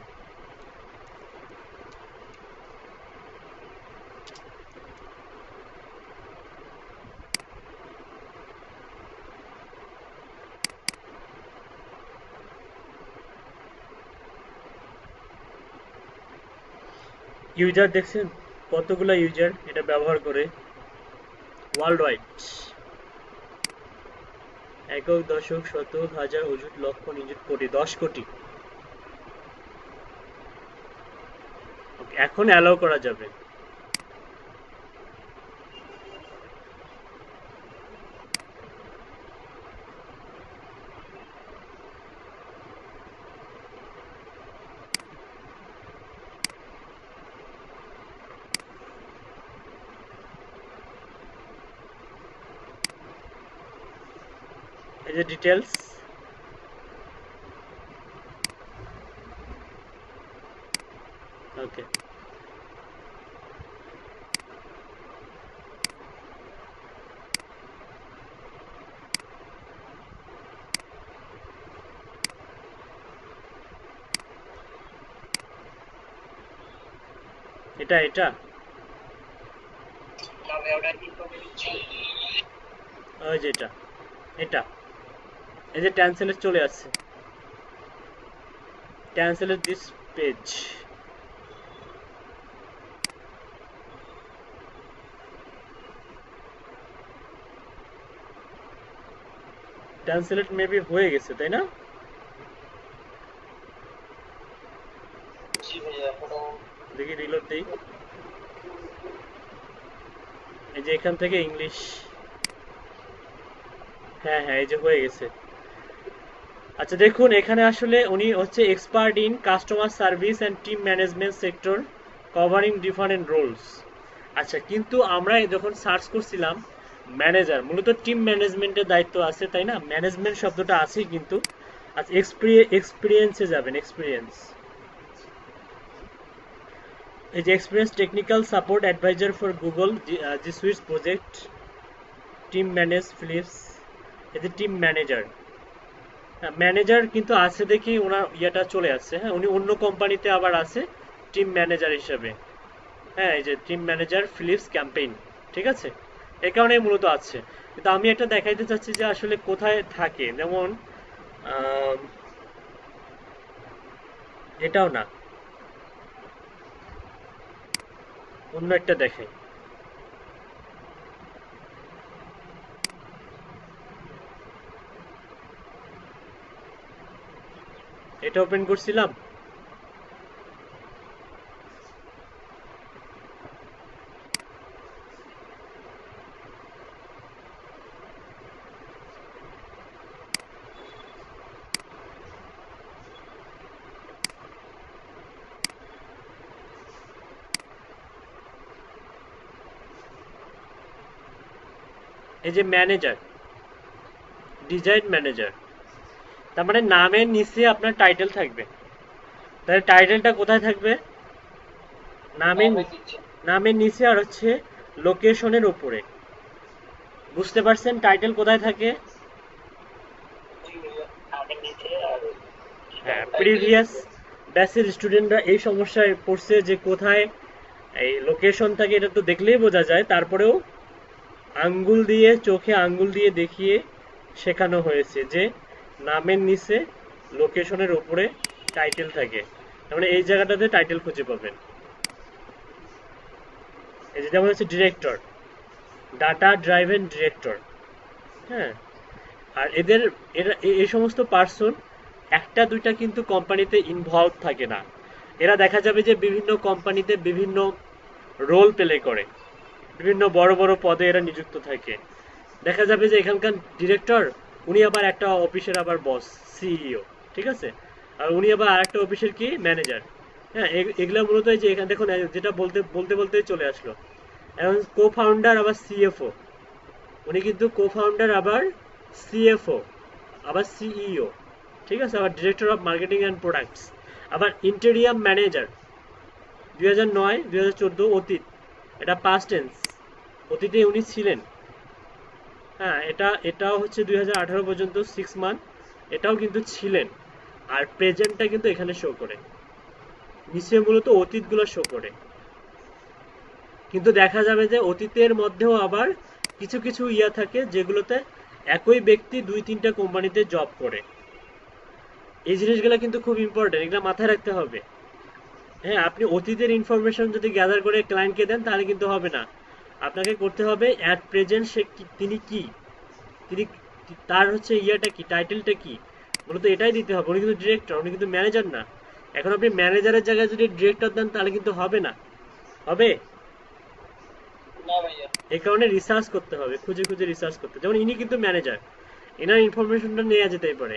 A: ইউজার দেখছেন কতগুলা ইউজার এটা ব্যবহার করে ওয়ার্ল্ড ওয়াইড, একক, দশক, শতক, হাজার, অযুত, লক্ষ, নিযুত, কোটি, 10 কোটি। এখন অ্যালাউ করা যাবে। এই যে ডিটেলস, ওকে। এটা এটা
C: তবে ওটা কি করে দিচ্ছি?
A: ওই যে এটা এটা এই যে ট্রান্সলেট চলে আসছে, translate this page. Translate maybe হয়ে গেছে, তাই না?
B: জি ভাইয়া, এখনো
A: দেখি রিলোড দেই। এই যে এখান থেকে ইংলিশ, হ্যাঁ হ্যাঁ, এই যে হয়ে গেছে। আচ্ছা দেখুন, এখানে আসলে উনি হচ্ছে expert in customer service and team management sector covering different roles. আচ্ছা, কিন্তু আমরা যখন সার্চ করছিলাম ম্যানেজার, মূলত টিম ম্যানেজমেন্টের দায়িত্ব আছে, তাই না? ম্যানেজমেন্ট শব্দটা আছেই কিন্তু। আচ্ছা, এক্সপিরিয়েন্সে যাবেন, এক্সপিরিয়েন্স। এই যে experience technical support advisor for Google G suites project, team manage Philips. এই যে টিম ম্যানেজার, ম্যানেজার কিন্তু আছে দেখি ওনার ইয়েটা চলে আসছে। হ্যাঁ, উনি অন্য কোম্পানিতে আবার আছে টিম ম্যানেজার হিসেবে। হ্যাঁ, এই যে টিম ম্যানেজার ফিলিপস ক্যাম্পেইন, ঠিক আছে, এই কারণেই মূলত আছে। কিন্তু আমি একটা দেখাইতে চাচ্ছি যে আসলে কোথায় থাকে, যেমন আম, এটাও না, অন্য একটা দেখাই। এটা ওপেন করছিলাম, এই যে ম্যানেজার, ডিজাইন ম্যানেজার, তার মানে নামের নিচে আপনার টাইটেল থাকবে। তাহলে টাইটেলটা কোথায় থাকবে? নামের
B: নামে দিচ্ছে।
A: নামের নিচে, আর হচ্ছে লোকেশনের উপরে। বুঝতে পারছেন টাইটেল কোথায় থাকে?
B: জি ভাইয়া।
C: আগের নিচে আর
A: হ্যাঁ, প্রিভিয়াস ব্যাচের স্টুডেন্টরা এই সমস্যায় পড়ছে যে কোথায় এই লোকেশন থাকে, এটা তো দেখলেই বোঝা যায়, তারপরেও আঙ্গুল দিয়ে, চোখে আঙ্গুল দিয়ে দেখিয়ে শেখানো হয়েছে যে নামের নিচে লোকেশনের উপরে টাইটেল থাকে। তার মানে এই জায়গাটাতে টাইটেল খুঁজে পাবেন। এই যে যেমন হচ্ছে ডিরেক্টর, ডাটা ড্রাইভেন ডিরেক্টর। হ্যাঁ, আর এই সমস্ত পার্সন একটা দুইটা কিন্তু কোম্পানিতে ইনভলভ থাকে না। এরা দেখা যাবে যে বিভিন্ন কোম্পানিতে বিভিন্ন রোল প্লে করে, বিভিন্ন বড় বড় পদে এরা নিযুক্ত থাকে। দেখা যাবে যে এখানকার ডিরেক্টর উনি আবার একটা অফিসের আবার বস, সিইও, ঠিক আছে, আর উনি আবার আরেকটা অফিসের কি ম্যানেজার। হ্যাঁ, এগুলা মূলত এই যে এখানে দেখুন, যেটা বলতে বলতে বলতেই চলে আসলো। এখন কো ফাউন্ডার আবার সিএফও, উনি কিন্তু কো ফাউন্ডার আবার সিএফও আবার সিইও, ঠিক আছে, আবার director of marketing and products, আবার ইন্টেরিয়াম ম্যানেজার। 2009 2014 অতীত, এটা পাস্ট টেন্স, অতীতে উনি ছিলেন। হ্যাঁ, এটাও হচ্ছে 2018 পর্যন্ত 6 মান্থ, এটাও কিন্তু ছিলেন। আর প্রেজেন্টটা কিন্তু এখানে শো করে, নিচে মূলত অতীতগুলো শো করে। কিন্তু দেখা যাবে যে অতীতের মধ্যেও আবার কিছু কিছু ইয়া থাকে যেগুলোতে একই ব্যক্তি 2-3টা কোম্পানিতে জব করে। এই জিনিসগুলো কিন্তু খুব ইম্পর্টেন্ট, এগুলো মাথায় রাখতে হবে। হ্যাঁ, আপনি অতীতের ইনফরমেশন যদি গ্যাদার করে ক্লায়েন্টকে দেন তাহলে কিন্তু হবে না। আপনাকে করতে হবে অ্যাট প্রেজেন্ট তিনি কি, তিনি তার হচ্ছে ইয়াটা কি, টাইটেলটা কি, মূলত এটাই দিতে হবে। উনি কিন্তু ডিরেক্টর, উনি কিন্তু ম্যানেজার না। এখন আপনি ম্যানেজারের জায়গায় যদি ডিরেক্টর দেন তাহলে কিন্তু হবে না। হবে?
B: না ভাইয়া।
A: এই কারণে রিসার্চ করতে হবে, খুঁজে খুঁজে রিসার্চ করতে। যেমন ইনি কিন্তু ম্যানেজার, এনার ইনফরমেশনটা নেওয়া যেতেই পারে।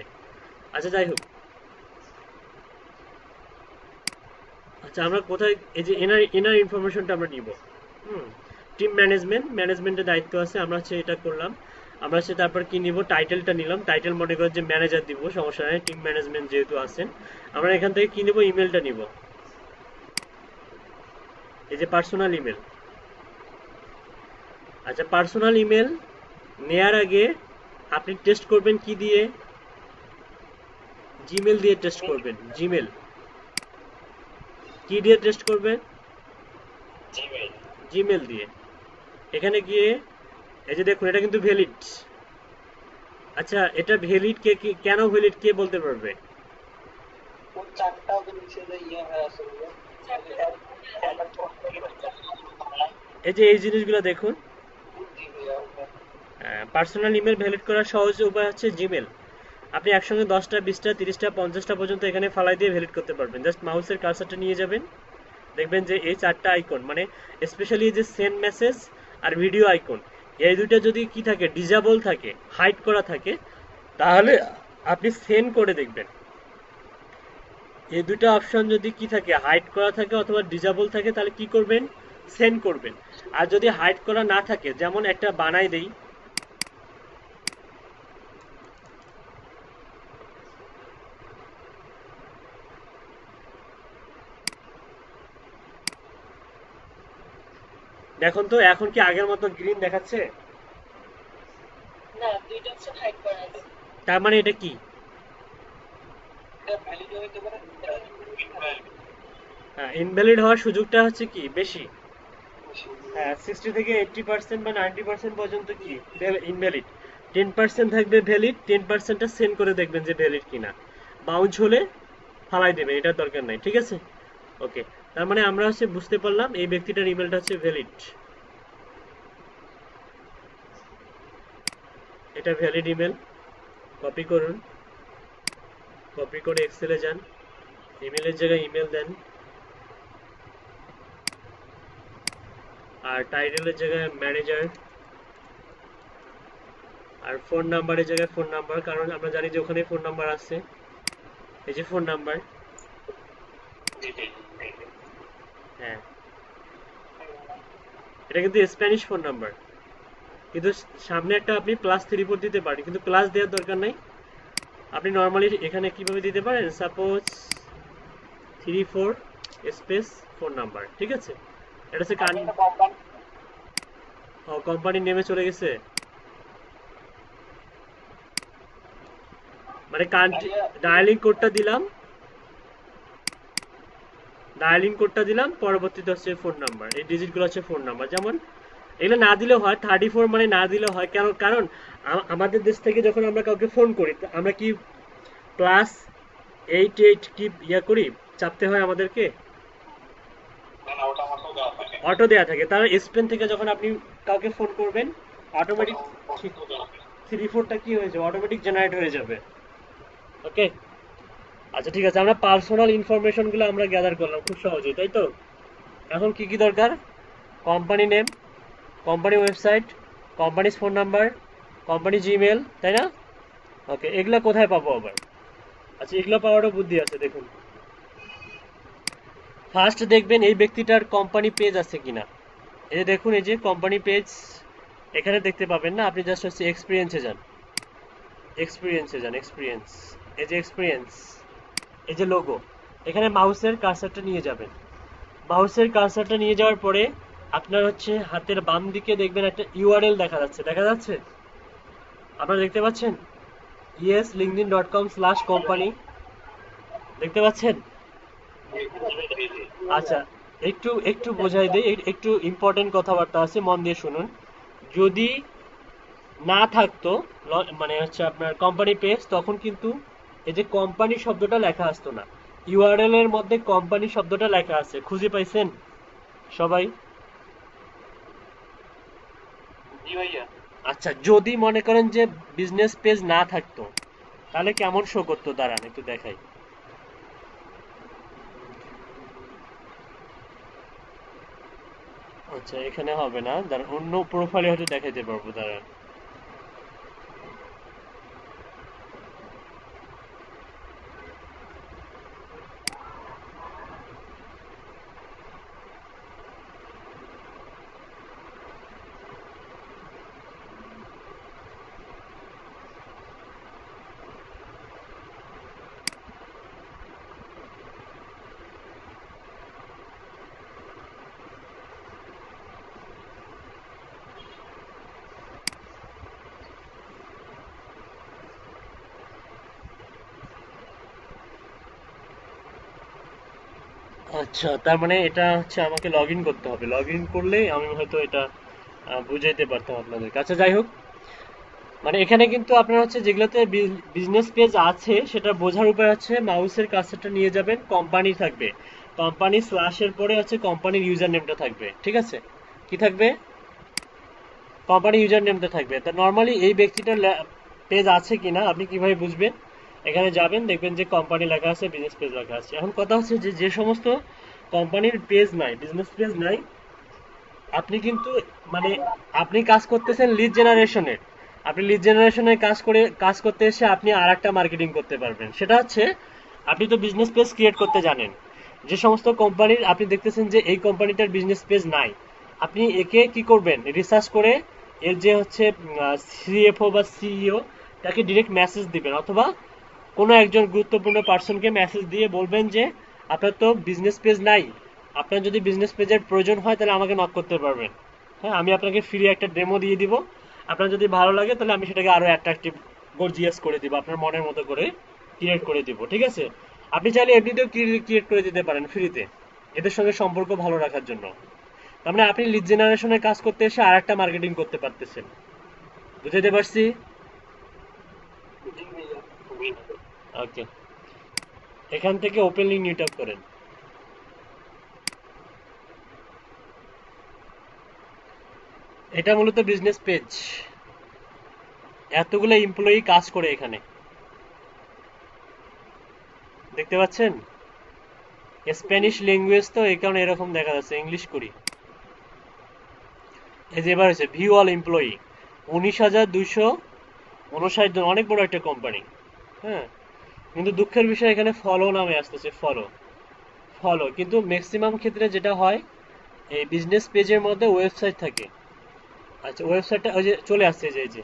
A: আচ্ছা, যাই হোক। আচ্ছা, আমরা কোথায় এই যে এনার ইনফরমেশনটা আমরা নিব। টিম ম্যানেজমেন্টের দায়িত্ব আছে, আমরা হচ্ছে এটা করলাম। আমরা হচ্ছে তারপর কি নিব, টাইটেলটা নিলাম। টাইটেল মনে করে যে ম্যানেজার দিব, সমস্যা নেই, টিম ম্যানেজমেন্ট যেহেতু আছেন। আমরা এখান থেকে কি নিব, ইমেলটা নিব, এই যে পার্সোনাল ইমেল। আচ্ছা, পার্সোনাল ইমেল নেয়ার আগে আপনি টেস্ট করবেন কি দিয়ে, জিমেল দিয়ে টেস্ট করবেন। জিমেল কি দিয়ে টেস্ট করবেন, জিমেল দিয়ে। এখানে গিয়ে এই যে দেখুন, এটা কিন্তু ভ্যালিড। আচ্ছা, এটা ভ্যালিড কেন ভ্যালিড কে বলতে পারবে?
B: ওই চারটা ওদের নিচে যে ইয়ে হয়ে আছে
A: এই যে এই জিনিসগুলো দেখুন, পার্সোনাল ইমেল ভ্যালিড করার সহজ উপায় হচ্ছে জিমেল। আপনি একসঙ্গে 10টা 20টা 30টা 50টা পর্যন্ত এখানে ফালাই দিয়ে ভ্যালিড করতে পারবেন। জাস্ট মাউসের কার্সারটা নিয়ে যাবেন, দেখবেন যে এই 4টা আইকন, মানে স্পেশালি যে সেন্ড মেসেজ আর ভিডিও আইকন, এই দুইটা যদি কি থাকে, ডিজেবল থাকে, হাইড করা থাকে, তাহলে আপনি সেন্ড করে দেখবেন। এই দুটো অপশন যদি কি থাকে, হাইড করা থাকে অথবা ডিজেবল থাকে, তাহলে কি করবেন, সেন্ড করবেন। আর যদি হাইড করা না থাকে, যেমন একটা বানাই দেই, দেখুন তো এখন কি আগের মতো গ্রিন দেখাচ্ছে?
C: না, দুইটা অপশন হাইড করা আছে।
A: তার মানে এটা কি?
B: ভ্যালিড হইতে পারে।
A: হ্যাঁ, ইনভ্যালিড হওয়ার সুযোগটা হচ্ছে কি বেশি। হ্যাঁ, 60 থেকে 80% বা 90% পর্যন্ত কি ইনভ্যালিড, 10% থাকবে ভ্যালিড। 10%টা সেন্ড করে দেখবেন যে ভ্যালিড কিনা। বাউন্স হলে ফালাই দেবেন, এটার দরকার নাই, ঠিক আছে? ওকে, তার মানে আমরা হচ্ছে বুঝতে পারলাম এই ব্যক্তিটার ইমেলটা হচ্ছে ভ্যালিড। এটা ভ্যালিড ইমেল। কপি করুন, কপি করে এক্সেলে যান, ইমেলের জায়গায় ইমেল দেন, আর টাইটেলের জায়গায় ম্যানেজার, আর ফোন নাম্বারের জায়গায় ফোন নাম্বার, কারণ আমরা জানি যে ওখানে ফোন নাম্বার আছে। এই যে ফোন নাম্বার, হ্যাঁ, এটা কিন্তু স্প্যানিশ ফোন নাম্বার, কিন্তু সামনে একটা আপনি +34 দিতে পারেন, কিন্তু প্লাস দেওয়ার দরকার নাই। আপনি নর্মালি এখানে কিভাবে দিতে পারেন, সাপোজ 34 স্পেস ফোন নাম্বার, ঠিক আছে? এটা হচ্ছে কোম্পানির নেমে চলে গেছে, মানে কান্ট্রি ডায়ালিং কোডটা দিলাম, পরবর্তীতে হচ্ছে ফোন নাম্বার, এই ডিজিটগুলো হচ্ছে ফোন নাম্বার। যেমন এগুলো না দিলেও হয়, 34 মানে না দিলেও হয়, কারণ আমাদের দেশ থেকে যখন আমরা কাউকে ফোন করি, আমরা কি +88 কি ইয়া করি, চাপতে হয় আমাদেরকে, অটো দেয়া থাকে। তার স্পেন থেকে যখন আপনি কাউকে ফোন করবেন, অটোমেটিক 34টা কি হয়ে যাবে, অটোমেটিক জেনারেট হয়ে যাবে। ওকে, আচ্ছা ঠিক আছে, আমরা পার্সোনাল ইনফরমেশনগুলো আমরা গ্যাদার করলাম খুব সহজেই, তাই তো? এখন কি দরকার, কোম্পানি নেম, কোম্পানি ওয়েবসাইট, কোম্পানির ফোন নাম্বার, কোম্পানি জিমেল, তাই না? ওকে, এগুলা কোথায় পাবো আবার? আচ্ছা, এগুলো পাওয়ারও বুদ্ধি আছে, দেখুন। ফার্স্ট দেখবেন এই ব্যক্তিটার কোম্পানি পেজ আছে কিনা। এই যে দেখুন, এই যে কোম্পানি পেজ এখানে দেখতে পাবেন না, আপনি জাস্ট হচ্ছে এক্সপিরিয়েন্সে যান, এক্সপিরিয়েন্স, এই যে এক্সপিরিয়েন্স, এই যে লোগো, এখানে মাউসের কার্সারটা নিয়ে যাবেন। মাউসের কার্সারটা নিয়ে যাওয়ার পরে আপনার হচ্ছে হাতের বাম দিকে দেখবেন একটা ইউআরএল দেখা যাচ্ছে, আপনারা দেখতে পাচ্ছেন? yeslinkedin.com/company দেখতে পাচ্ছেন? আচ্ছা, একটু একটু বোঝাই দেই, একটু ইম্পর্টেন্ট কথাবার্তা আছে, মন দিয়ে শুনুন। যদি না থাকতো মানে হচ্ছে আপনার কোম্পানি পেজ, তখন কিন্তু এই যে কোম্পানি শব্দটা লেখা আসতো না। ইউআরএল এর মধ্যে কোম্পানি শব্দটা লেখা আছে, খুঁজে পাইছেন সবাই?
B: জি ভাইয়া।
A: আচ্ছা, যদি মনে করেন যে বিজনেস পেজ না থাকতো, তাহলে কেমন শো করতো? দাঁড়ান একটু দেখাই। আচ্ছা, এখানে হবে না, দাঁড়ান অন্য প্রোফাইলে হয়তো দেখাইতে পারবো, দাঁড়ান। আচ্ছা, তার মানে এটা হচ্ছে আমাকে লগ ইন করতে হবে, লগ ইন করলেই আমি হয়তো এটা বুঝাইতে পারতাম আপনাদের কাছে। যাই হোক, মানে এখানে কিন্তু আপনার হচ্ছে যেগুলোতে বিজনেস পেজ আছে সেটা বোঝার উপায় হচ্ছে মাউসের কার্সারটা নিয়ে যাবেন, কোম্পানি থাকবে, কোম্পানি স্ল্যাশের পরে হচ্ছে কোম্পানির ইউজার নেমটা থাকবে, ঠিক আছে? কি থাকবে? কোম্পানি ইউজার নেমটা থাকবে। তা নর্মালি এই ব্যক্তিটার পেজ আছে কিনা আপনি কিভাবে বুঝবেন? এখানে যাবেন, দেখবেন যে কোম্পানি লেখা আছে, বিজনেস পেজ লেখা আছে। এখন কথা হচ্ছে যে যে সমস্ত কোম্পানির পেজ নাই, বিজনেস পেজ নাই, আপনি কিন্তু মানে আপনি কাজ করতেছেন লিড জেনারেশনের, আপনি লিড জেনারেশনের কাজ করতে এসে আপনি আর একটা মার্কেটিং করতে পারবেন। সেটা হচ্ছে, আপনি তো বিজনেস পেজ ক্রিয়েট করতে জানেন। যে সমস্ত কোম্পানির আপনি দেখতেছেন যে এই কোম্পানিটার বিজনেস পেজ নাই, আপনি একে কি করবেন? রিসার্চ করে এর যে হচ্ছে সিএফও বা সিইও, তাকে ডিরেক্ট মেসেজ দিবেন, অথবা কোনো একজন গুরুত্বপূর্ণ পার্সনকে মেসেজ দিয়ে বলবেন যে আপনার তো বিজনেস পেজ নাই, আপনার যদি বিজনেস পেজের প্রয়োজন হয় তাহলে আমাকে নক করতে পারবেন। হ্যাঁ, আমি আপনাকে ফ্রি একটা ডেমো দিয়ে দিব, আপনার যদি ভালো লাগে তাহলে আমি সেটাকে আরো অ্যাট্রাকটিভ, গর্জিয়াস করে দিব, আপনার মনের মতো করে ক্রিয়েট করে দিব, ঠিক আছে? আপনি চাইলে এমনিতেও ক্রিয়েট করে দিতে পারেন ফ্রিতে, এদের সঙ্গে সম্পর্ক ভালো রাখার জন্য। তার মানে আপনি লিড জেনারেশনের কাজ করতে এসে আর একটা মার্কেটিং করতে পারতেছেন। বুঝতে পারছি?
B: জি ভাইয়া।
A: ওকে, এখান থেকে ওপেন লিঙ্ক নিউ ট্যাব করেন। এটা মূলত বিজনেস পেজ, এতগুলো এমপ্লয়ি কাজ করে এখানে, দেখতে পাচ্ছেন? স্প্যানিশ ল্যাঙ্গুয়েজ তো এই কারণে এরকম দেখা যাচ্ছে, ইংলিশ করি। এই যে এবার হচ্ছে ভিউ অল এমপ্লয়ি, 19,259 জন, অনেক বড় একটা কোম্পানি। হ্যাঁ, কিন্তু দুঃখের বিষয় এখানে ফলো নামে আসতেছে, ফলো ফলো, কিন্তু ম্যাক্সিমাম ক্ষেত্রে যেটা হয়, এই বিজনেস পেজের মধ্যে ওয়েবসাইট থাকে। আচ্ছা, ওয়েবসাইটটা ওই যে চলে আসছে, এই যে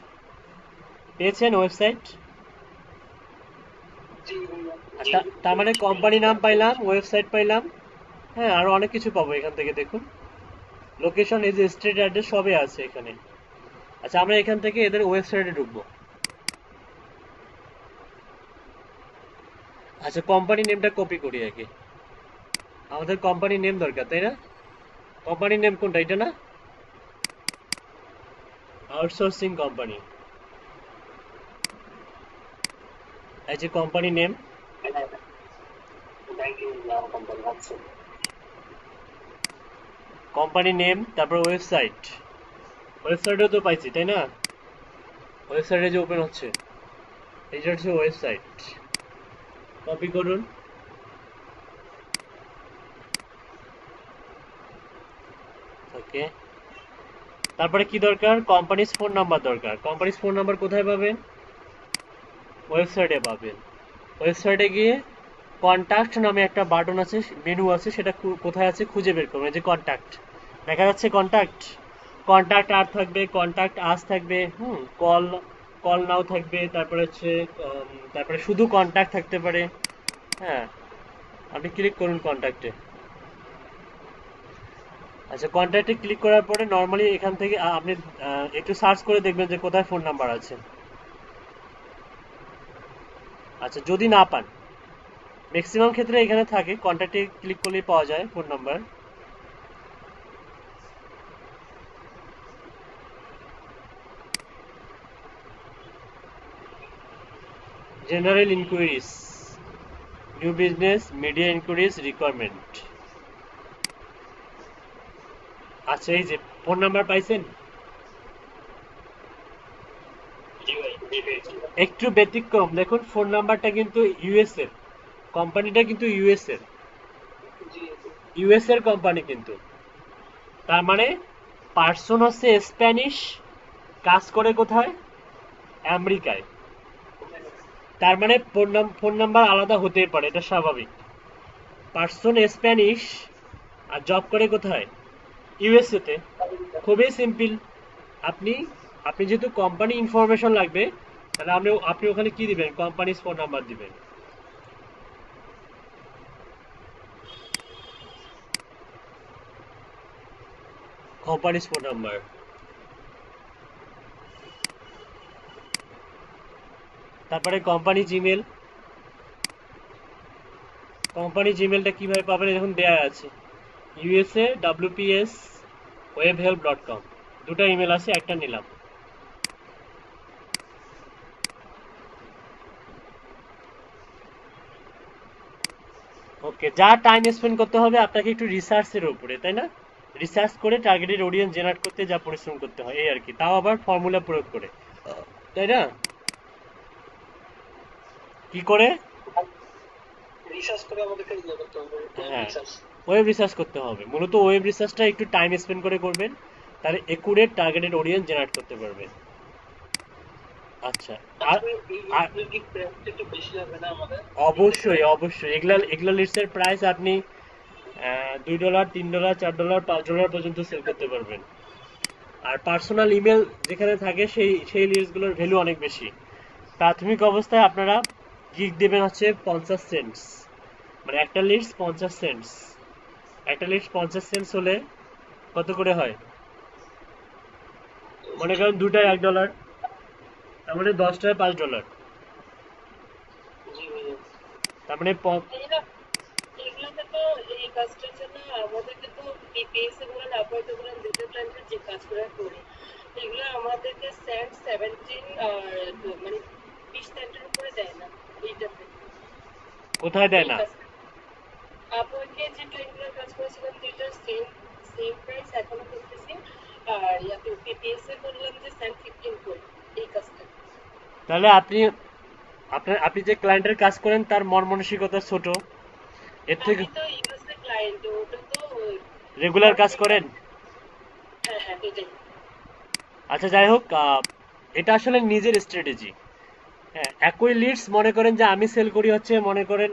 A: পেয়েছেন ওয়েবসাইট।
B: জি ভাইয়া।
A: তার মানে কোম্পানি নাম পাইলাম, ওয়েবসাইট পাইলাম, হ্যাঁ, আরো অনেক কিছু পাবো এখান থেকে, দেখুন। লোকেশন, এই যে স্ট্রিট অ্যাড্রেস সবই আছে এখানে। আচ্ছা, আমরা এখান থেকে এদের ওয়েবসাইটে ঢুকবো। আচ্ছা, কোম্পানি নেমটা কপি করি আগে, আমাদের কোম্পানি নেম দরকার, তাই না? কোম্পানি নেম কোনটা, এটা না? আউটসোর্সিং কোম্পানি, এই যে কোম্পানি নেম, কোম্পানি নেম, তারপর ওয়েবসাইট, ওয়েবসাইটও তো পাইছি, তাই না? ওয়েবসাইটে যে ওপেন হচ্ছে, এইটা হচ্ছে ওয়েবসাইট, কপি করুন। ওকে, তারপরে কি দরকার? কোম্পানিজ ফোন নাম্বার দরকার। কোম্পানিজ ফোন নাম্বার কোথায় পাবেন? ওয়েবসাইটে পাবেন। ওয়েবসাইটে গিয়ে কন্ট্যাক্ট নামে একটা বাটন আছে, মেনু আছে, সেটা কোথায় আছে খুঁজে বের করবেন। যে কন্ট্যাক্ট দেখা যাচ্ছে, কন্ট্যাক্ট, কন্ট্যাক্ট আর থাকবে, কন্ট্যাক্ট আস থাকবে, কল, কল নাও থাকবে, তারপরে হচ্ছে তারপরে শুধু কন্ট্যাক্ট থাকতে পারে। হ্যাঁ, আপনি ক্লিক করুন কন্ট্যাক্টে। আচ্ছা, কন্ট্যাক্টে ক্লিক করার পরে নর্মালি এখান থেকে আপনি একটু সার্চ করে দেখবেন যে কোথায় ফোন নাম্বার আছে। আচ্ছা, যদি না পান, ম্যাক্সিমাম ক্ষেত্রে এখানে থাকে, কন্ট্যাক্টে ক্লিক করলেই পাওয়া যায় phone number. General enquiries, new business, media enquiries, requirement. আচ্ছা, এই যে ফোন নাম্বার পাইছেন, একটু ব্যতিক্রম দেখুন, ফোন নাম্বারটা কিন্তু ইউএস এর, কোম্পানিটা কিন্তু ইউএস এর, ইউএস এর কোম্পানি কিন্তু। তার মানে পার্সন হচ্ছে স্প্যানিশ, কাজ করে কোথায়? আমেরিকায়। তার মানে ফোন নাম্বার আলাদা হতেই পারে, এটা স্বাভাবিক। পার্সন স্প্যানিশ আর জব করে কোথায়? ইউএসএ তে। খুবই সিম্পল। আপনি আপনি যেহেতু কোম্পানি ইনফরমেশন লাগবে, তাহলে আপনি ওখানে কি দিবেন? কোম্পানির ফোন নাম্বার দিবেন। কোম্পানির ফোন নাম্বার। তারপরে কোম্পানি জিমেল। কোম্পানি জিমেলটা কিভাবে পাবেন? এখন দেয়া আছে, ইউএসএ WPS webhelp.com। দুটো ইমেল আছে, একটা নিলাম। ওকে, যা টাইম স্পেন্ড করতে হবে আপনাকে একটু রিসার্চের উপরে, তাই না? রিসার্চ করে টার্গেটেড অডিয়েন্স জেনারেট করতে যা পরিশ্রম করতে হয়, এই আর কি, তাও আবার ফর্মুলা প্রয়োগ করে, তাই না? কি করে?
B: রিসার্চ করে আমাদেরকে ইয়ে করতে হবে,
A: হ্যাঁ,
B: রিসার্চ।
A: ওয়েব রিসার্চ করতে হবে। মূলত ওয়েব রিসার্চটা একটু টাইম স্পেন্ড করে করবেন, তাহলে একুরেট টার্গেটেড অডিয়েন্স জেনারেট করতে পারবেন। আচ্ছা, আর আর
B: কি প্রাইসটা একটু বেশি হবে না আমাদের?
A: অবশ্যই অবশ্যই, এগুলা এগুলা লিস্টের প্রাইস আপনি $2, $3, $4, $5 পর্যন্ত সেল করতে পারবেন। আর পার্সোনাল ইমেল যেখানে থাকে সেই লিস্টগুলোর ভ্যালু অনেক বেশি। প্রাথমিক অবস্থায় আপনারা গিগ দেবেন হচ্ছে 50 সেন্টস, মানে একটা লিস্ট 50 সেন্টস। একটা লিস্ট 50 সেন্টস হলে কত করে হয়? মনে করেন দুটায় $1, তার মানে 10টায় $5।
B: জি ভাইয়া।
A: তার মানে
C: এগুলোতে তো এই কাজটার জন্য আমাদেরকে তো বিপিএস এ বলেন, আপওয়ার্কে বলেন, ডেটা প্ল্যান্টের যে কাজগুলো করি, এগুলো আমাদেরকে সেন্ট 17 আর মানে 20 সেন্টের উপরে দেয় না এইটাতে।
A: কোথায় দেয়
C: এই
A: না?
C: কাজ আপওয়ার্কে যে ক্লায়েন্টগুলোর কাজ করেছিলাম, যেটার সেম সেম প্রাইস এখনো করতেছি। আর ইয়াতে বিপিএস এ করলাম যে সেন্ট 15 করে এই কাজটা।
A: তাহলে আপনি যে ক্লায়েন্টের কাজ করেন তার মন মানসিকতা ছোট, এর থেকে
C: আমি তো ইউএস এ ক্লায়েন্ট, ওটা তো
A: রেগুলার কাজ করেন।
C: হ্যাঁ হ্যাঁ এটাই।
A: আচ্ছা, যাই হোক, এটা আসলে নিজের স্ট্র্যাটেজি। হ্যাঁ, একই লিডস মনে করেন যে আমি সেল করি হচ্ছে, মনে করেন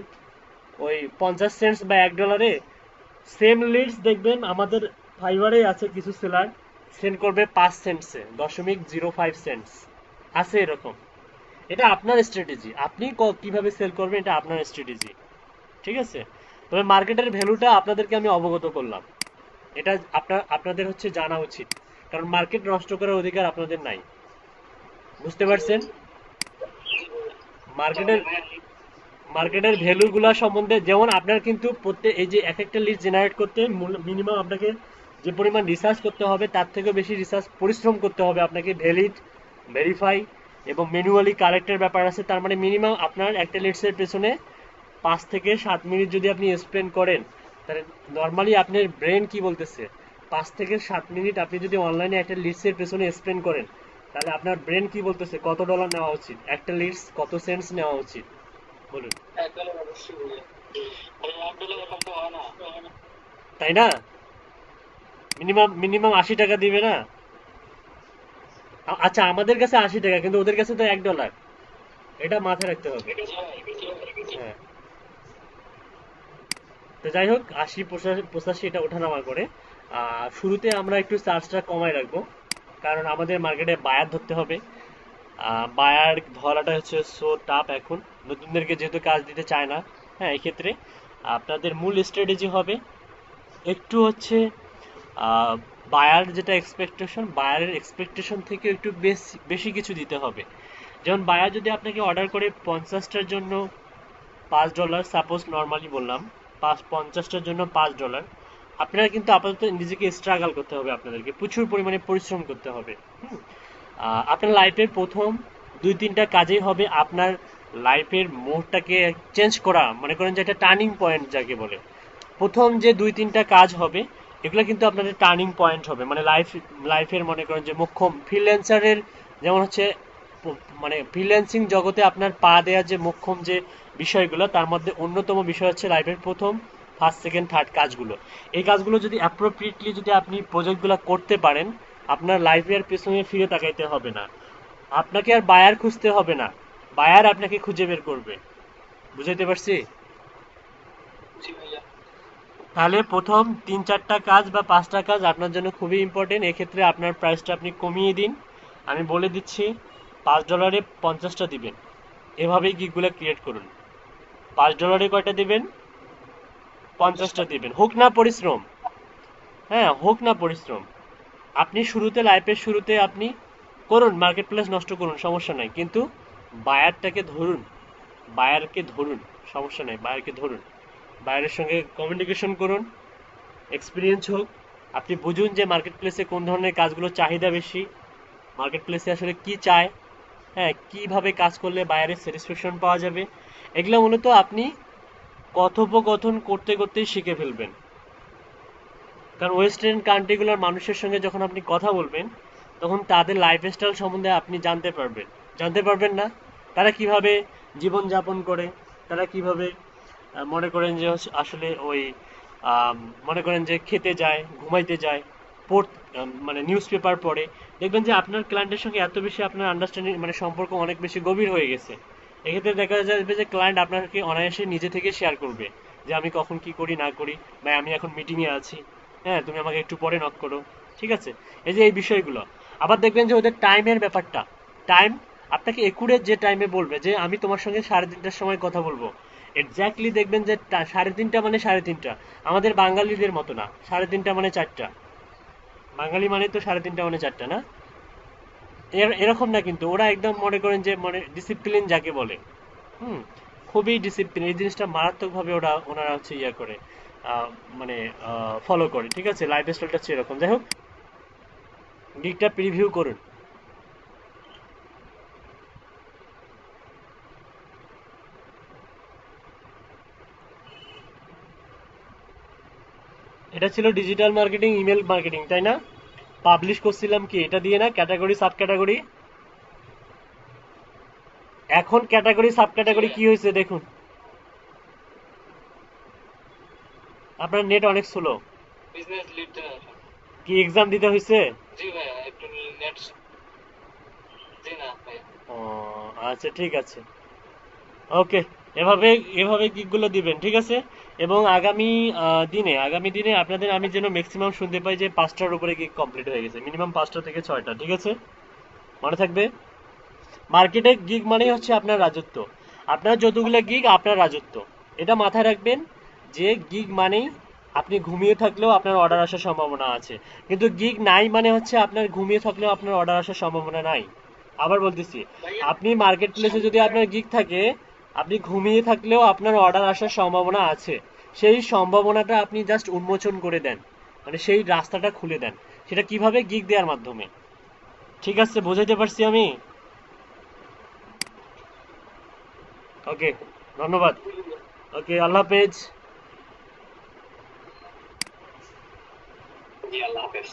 A: ওই 50 সেন্টস বা $1, সেম লিডস দেখবেন আমাদের ফাইবারে আছে কিছু সেলার সেল করবে 5 সেন্টসে, 0.05 সেন্টস আছে এরকম। এটা আপনার স্ট্র্যাটেজি, আপনি কিভাবে সেল করবেন, এটা আপনার স্ট্র্যাটেজি, ঠিক আছে? তবে মার্কেটের ভ্যালুটা আপনাদেরকে আমি অবগত করলাম, এটা আপনাদের হচ্ছে জানা উচিত, কারণ মার্কেট নষ্ট করার অধিকার আপনাদের নাই। বুঝতে পারছেন? মার্কেটের মার্কেটের ভ্যালুগুলা সম্বন্ধে, যেমন আপনার কিন্তু প্রত্যেক এই যে এক একটা লিড জেনারেট করতে মিনিমাম আপনাকে যে পরিমাণ রিসার্চ করতে হবে, তার থেকেও বেশি রিসার্চ পরিশ্রম করতে হবে আপনাকে, ভ্যালিড, ভেরিফাই এবং ম্যানুয়ালি কারেক্টের ব্যাপার আছে। তার মানে মিনিমাম আপনার একটা লিডসের পেছনে 5 থেকে 7 মিনিট যদি আপনি স্পেন্ড করেন, তাহলে নর্মালি আপনার ব্রেন কি বলতেছে, 5 থেকে 7 মিনিট আপনি যদি অনলাইনে একটা লিডসের পেছনে স্পেন্ড করেন, তাহলে আপনার ব্রেন কি বলতেছে, কত ডলার নেওয়া উচিত, একটা লিডস কত সেন্টস নেওয়া উচিত, বলুন?
B: $1 অবশ্যই ভাইয়া। ভাইয়া $1 এখন তো হয় না।
A: তাই না? মিনিমাম মিনিমাম $80 দিবে না? আচ্ছা, আমাদের কাছে 80 টাকা, কিন্তু ওদের কাছে তো $1, এটা মাথায় রাখতে হবে।
B: জি ভাই, জি ভাই, জি।
A: হ্যাঁ, তো যাই হোক, 80 85 এটা ওঠানামা করে। শুরুতে আমরা একটু চার্জটা কমাই রাখবো, কারণ আমাদের মার্কেটে বায়ার ধরতে হবে। বায়ার ধরাটা হচ্ছে সো টাফ এখন, নতুনদেরকে যেহেতু কাজ দিতে চায় না। হ্যাঁ, এক্ষেত্রে আপনাদের মূল স্ট্র্যাটেজি হবে একটু হচ্ছে বায়ার যেটা এক্সপেকটেশন, বায়ারের এক্সপেকটেশন থেকে একটু বেশি বেশি কিছু দিতে হবে। যেমন বায়ার যদি আপনাকে অর্ডার করে 50টার জন্য $5, সাপোজ নর্মালি বললাম, 50টার জন্য $5, আপনারা কিন্তু আপাতত নিজেকে স্ট্রাগল করতে হবে, আপনাদেরকে প্রচুর পরিমাণে পরিশ্রম করতে হবে। হুম। আপনার লাইফের প্রথম 2-3টা কাজেই হবে আপনার লাইফের মোড়টাকে চেঞ্জ করা, মনে করেন যে একটা টার্নিং পয়েন্ট যাকে বলে। প্রথম যে 2-3টা কাজ হবে, এগুলো কিন্তু আপনাদের টার্নিং পয়েন্ট হবে, মানে লাইফের মনে করেন যে মোক্ষম ফ্রিল্যান্সারের, যেমন হচ্ছে মানে ফ্রিল্যান্সিং জগতে আপনার পা দেওয়ার যে মোক্ষম যে বিষয়গুলো, তার মধ্যে অন্যতম বিষয় হচ্ছে লাইফের প্রথম, ফার্স্ট, সেকেন্ড, থার্ড কাজগুলো। এই কাজগুলো যদি অ্যাপ্রোপ্রিয়েটলি যদি আপনি প্রজেক্টগুলো করতে পারেন, আপনার লাইফের পেছনে ফিরে তাকাইতে হবে না, আপনাকে আর বায়ার খুঁজতে হবে না, বায়ার আপনাকে খুঁজে বের করবে। বুঝাইতে পারছি?
B: জি ভাইয়া।
A: তাহলে প্রথম 3-4টা কাজ বা 5টা কাজ আপনার জন্য খুবই ইম্পর্টেন্ট। এক্ষেত্রে আপনার প্রাইসটা আপনি কমিয়ে দিন। আমি বলে দিচ্ছি, $5 50টা দিবেন। এভাবেই গিগগুলো ক্রিয়েট করুন। $5 কয়টা দিবেন? 50টা দিবেন। হোক না পরিশ্রম, হ্যাঁ হোক না পরিশ্রম। আপনি শুরুতে, লাইফের শুরুতে আপনি করুন, মার্কেট প্লেস নষ্ট করুন, সমস্যা নাই, কিন্তু বায়ারটাকে ধরুন, বায়ারকে ধরুন, সমস্যা নাই, বায়ারকে ধরুন, বায়ারের সঙ্গে কমিউনিকেশন করুন, এক্সপিরিয়েন্স হোক, আপনি বুঝুন যে মার্কেট প্লেসে কোন ধরনের কাজগুলো চাহিদা বেশি, মার্কেট প্লেসে আসলে কি চায়, হ্যাঁ কিভাবে কাজ করলে বায়ারের স্যাটিসফ্যাকশন পাওয়া যাবে। এগুলো মূলত আপনি কথোপকথন করতে করতেই শিখে ফেলবেন। কারণ ওয়েস্টার্ন কান্ট্রিগুলোর মানুষের সঙ্গে যখন আপনি কথা বলবেন, তখন তাদের লাইফস্টাইল সম্বন্ধে আপনি জানতে পারবেন না, তারা কিভাবে জীবনযাপন করে, তারা কিভাবে মনে করেন যে আসলে ওই আম, মনে করেন যে খেতে যায়, ঘুমাইতে যায়, মানে নিউজ পেপার পড়ে। দেখবেন যে আপনার ক্লায়েন্টের সঙ্গে এত বেশি আপনার আন্ডারস্ট্যান্ডিং, মানে সম্পর্ক অনেক বেশি গভীর হয়ে গেছে। এক্ষেত্রে দেখা যাবে যে ক্লায়েন্ট আপনাকে অনায়াসে নিজে থেকে শেয়ার করবে যে আমি কখন কি করি না করি, বা আমি এখন মিটিংয়ে আছি, হ্যাঁ তুমি আমাকে একটু পরে নক করো। ঠিক আছে, এই যে এই বিষয়গুলো। আবার দেখবেন যে ওদের টাইমের ব্যাপারটা, টাইম আপনাকে একুরেট যে টাইমে বলবে যে আমি তোমার সঙ্গে 3:30টার সময় কথা বলবো, এক্স্যাক্টলি দেখবেন যে 3:30 মানে 3:30। আমাদের বাঙালিদের মতো না, 3:30 মানে 4টা। বাঙালি মানে তো 3:30 মানে 4টা না, এরকম না, কিন্তু ওরা একদম মনে করেন যে মানে ডিসিপ্লিন যাকে বলে। হুম। খুবই ডিসিপ্লিন, এই জিনিসটা মারাত্মকভাবে ওনারা হচ্ছে ইয়া করে, মানে ফলো করে। ঠিক আছে, লাইফ স্টাইলটা হচ্ছে এরকম। যাই হোক, গিগটা প্রিভিউ করুন। এটা ছিল ডিজিটাল মার্কেটিং, ইমেল মার্কেটিং, তাই না? পাবলিশ করছিলাম কি এটা দিয়ে না, ক্যাটাগরি সাব ক্যাটাগরি। এখন ক্যাটাগরি সাব
B: জি
A: ক্যাটাগরি
B: ভাইয়া।
A: কি হয়েছে দেখুন, আপনার নেট অনেক স্লো।
B: Business lead generation.
A: কি এক্সাম দিতে হয়েছে?
B: জি ভাইয়া, একটু নেট। জি না ভাইয়া।
A: ও, আচ্ছা ঠিক আছে, ওকে। এভাবে এভাবে গিগগুলো দিবেন, ঠিক আছে। এবং আগামী দিনে আপনাদের আমি যেন ম্যাক্সিমাম শুনতে পাই যে 5টার উপরে গিগ কমপ্লিট হয়ে গেছে, মিনিমাম 5টা থেকে 6টা, ঠিক আছে, মনে থাকবে। মার্কেটে গিগ মানেই হচ্ছে আপনার রাজত্ব, আপনার যতগুলো গিগ আপনার রাজত্ব, এটা মাথায় রাখবেন। যে গিগ মানেই আপনি ঘুমিয়ে থাকলেও আপনার অর্ডার আসার সম্ভাবনা আছে, কিন্তু গিগ নাই মানে হচ্ছে আপনার ঘুমিয়ে থাকলেও আপনার অর্ডার আসার সম্ভাবনা নাই। আবার বলতেছি,
B: ভাইয়া,
A: আপনি মার্কেট প্লেসে যদি আপনার গিগ থাকে, আপনি ঘুমিয়ে থাকলেও আপনার অর্ডার আসার সম্ভাবনা আছে। সেই সম্ভাবনাটা আপনি জাস্ট উন্মোচন করে দেন, মানে সেই রাস্তাটা খুলে দেন। সেটা কিভাবে? গিগ দেওয়ার মাধ্যমে। ঠিক আছে, বোঝাইতে পারছি আমি? ওকে, ধন্যবাদ। ওকে, আল্লাহ হাফেজ।
B: জি আল্লাহ হাফেজ।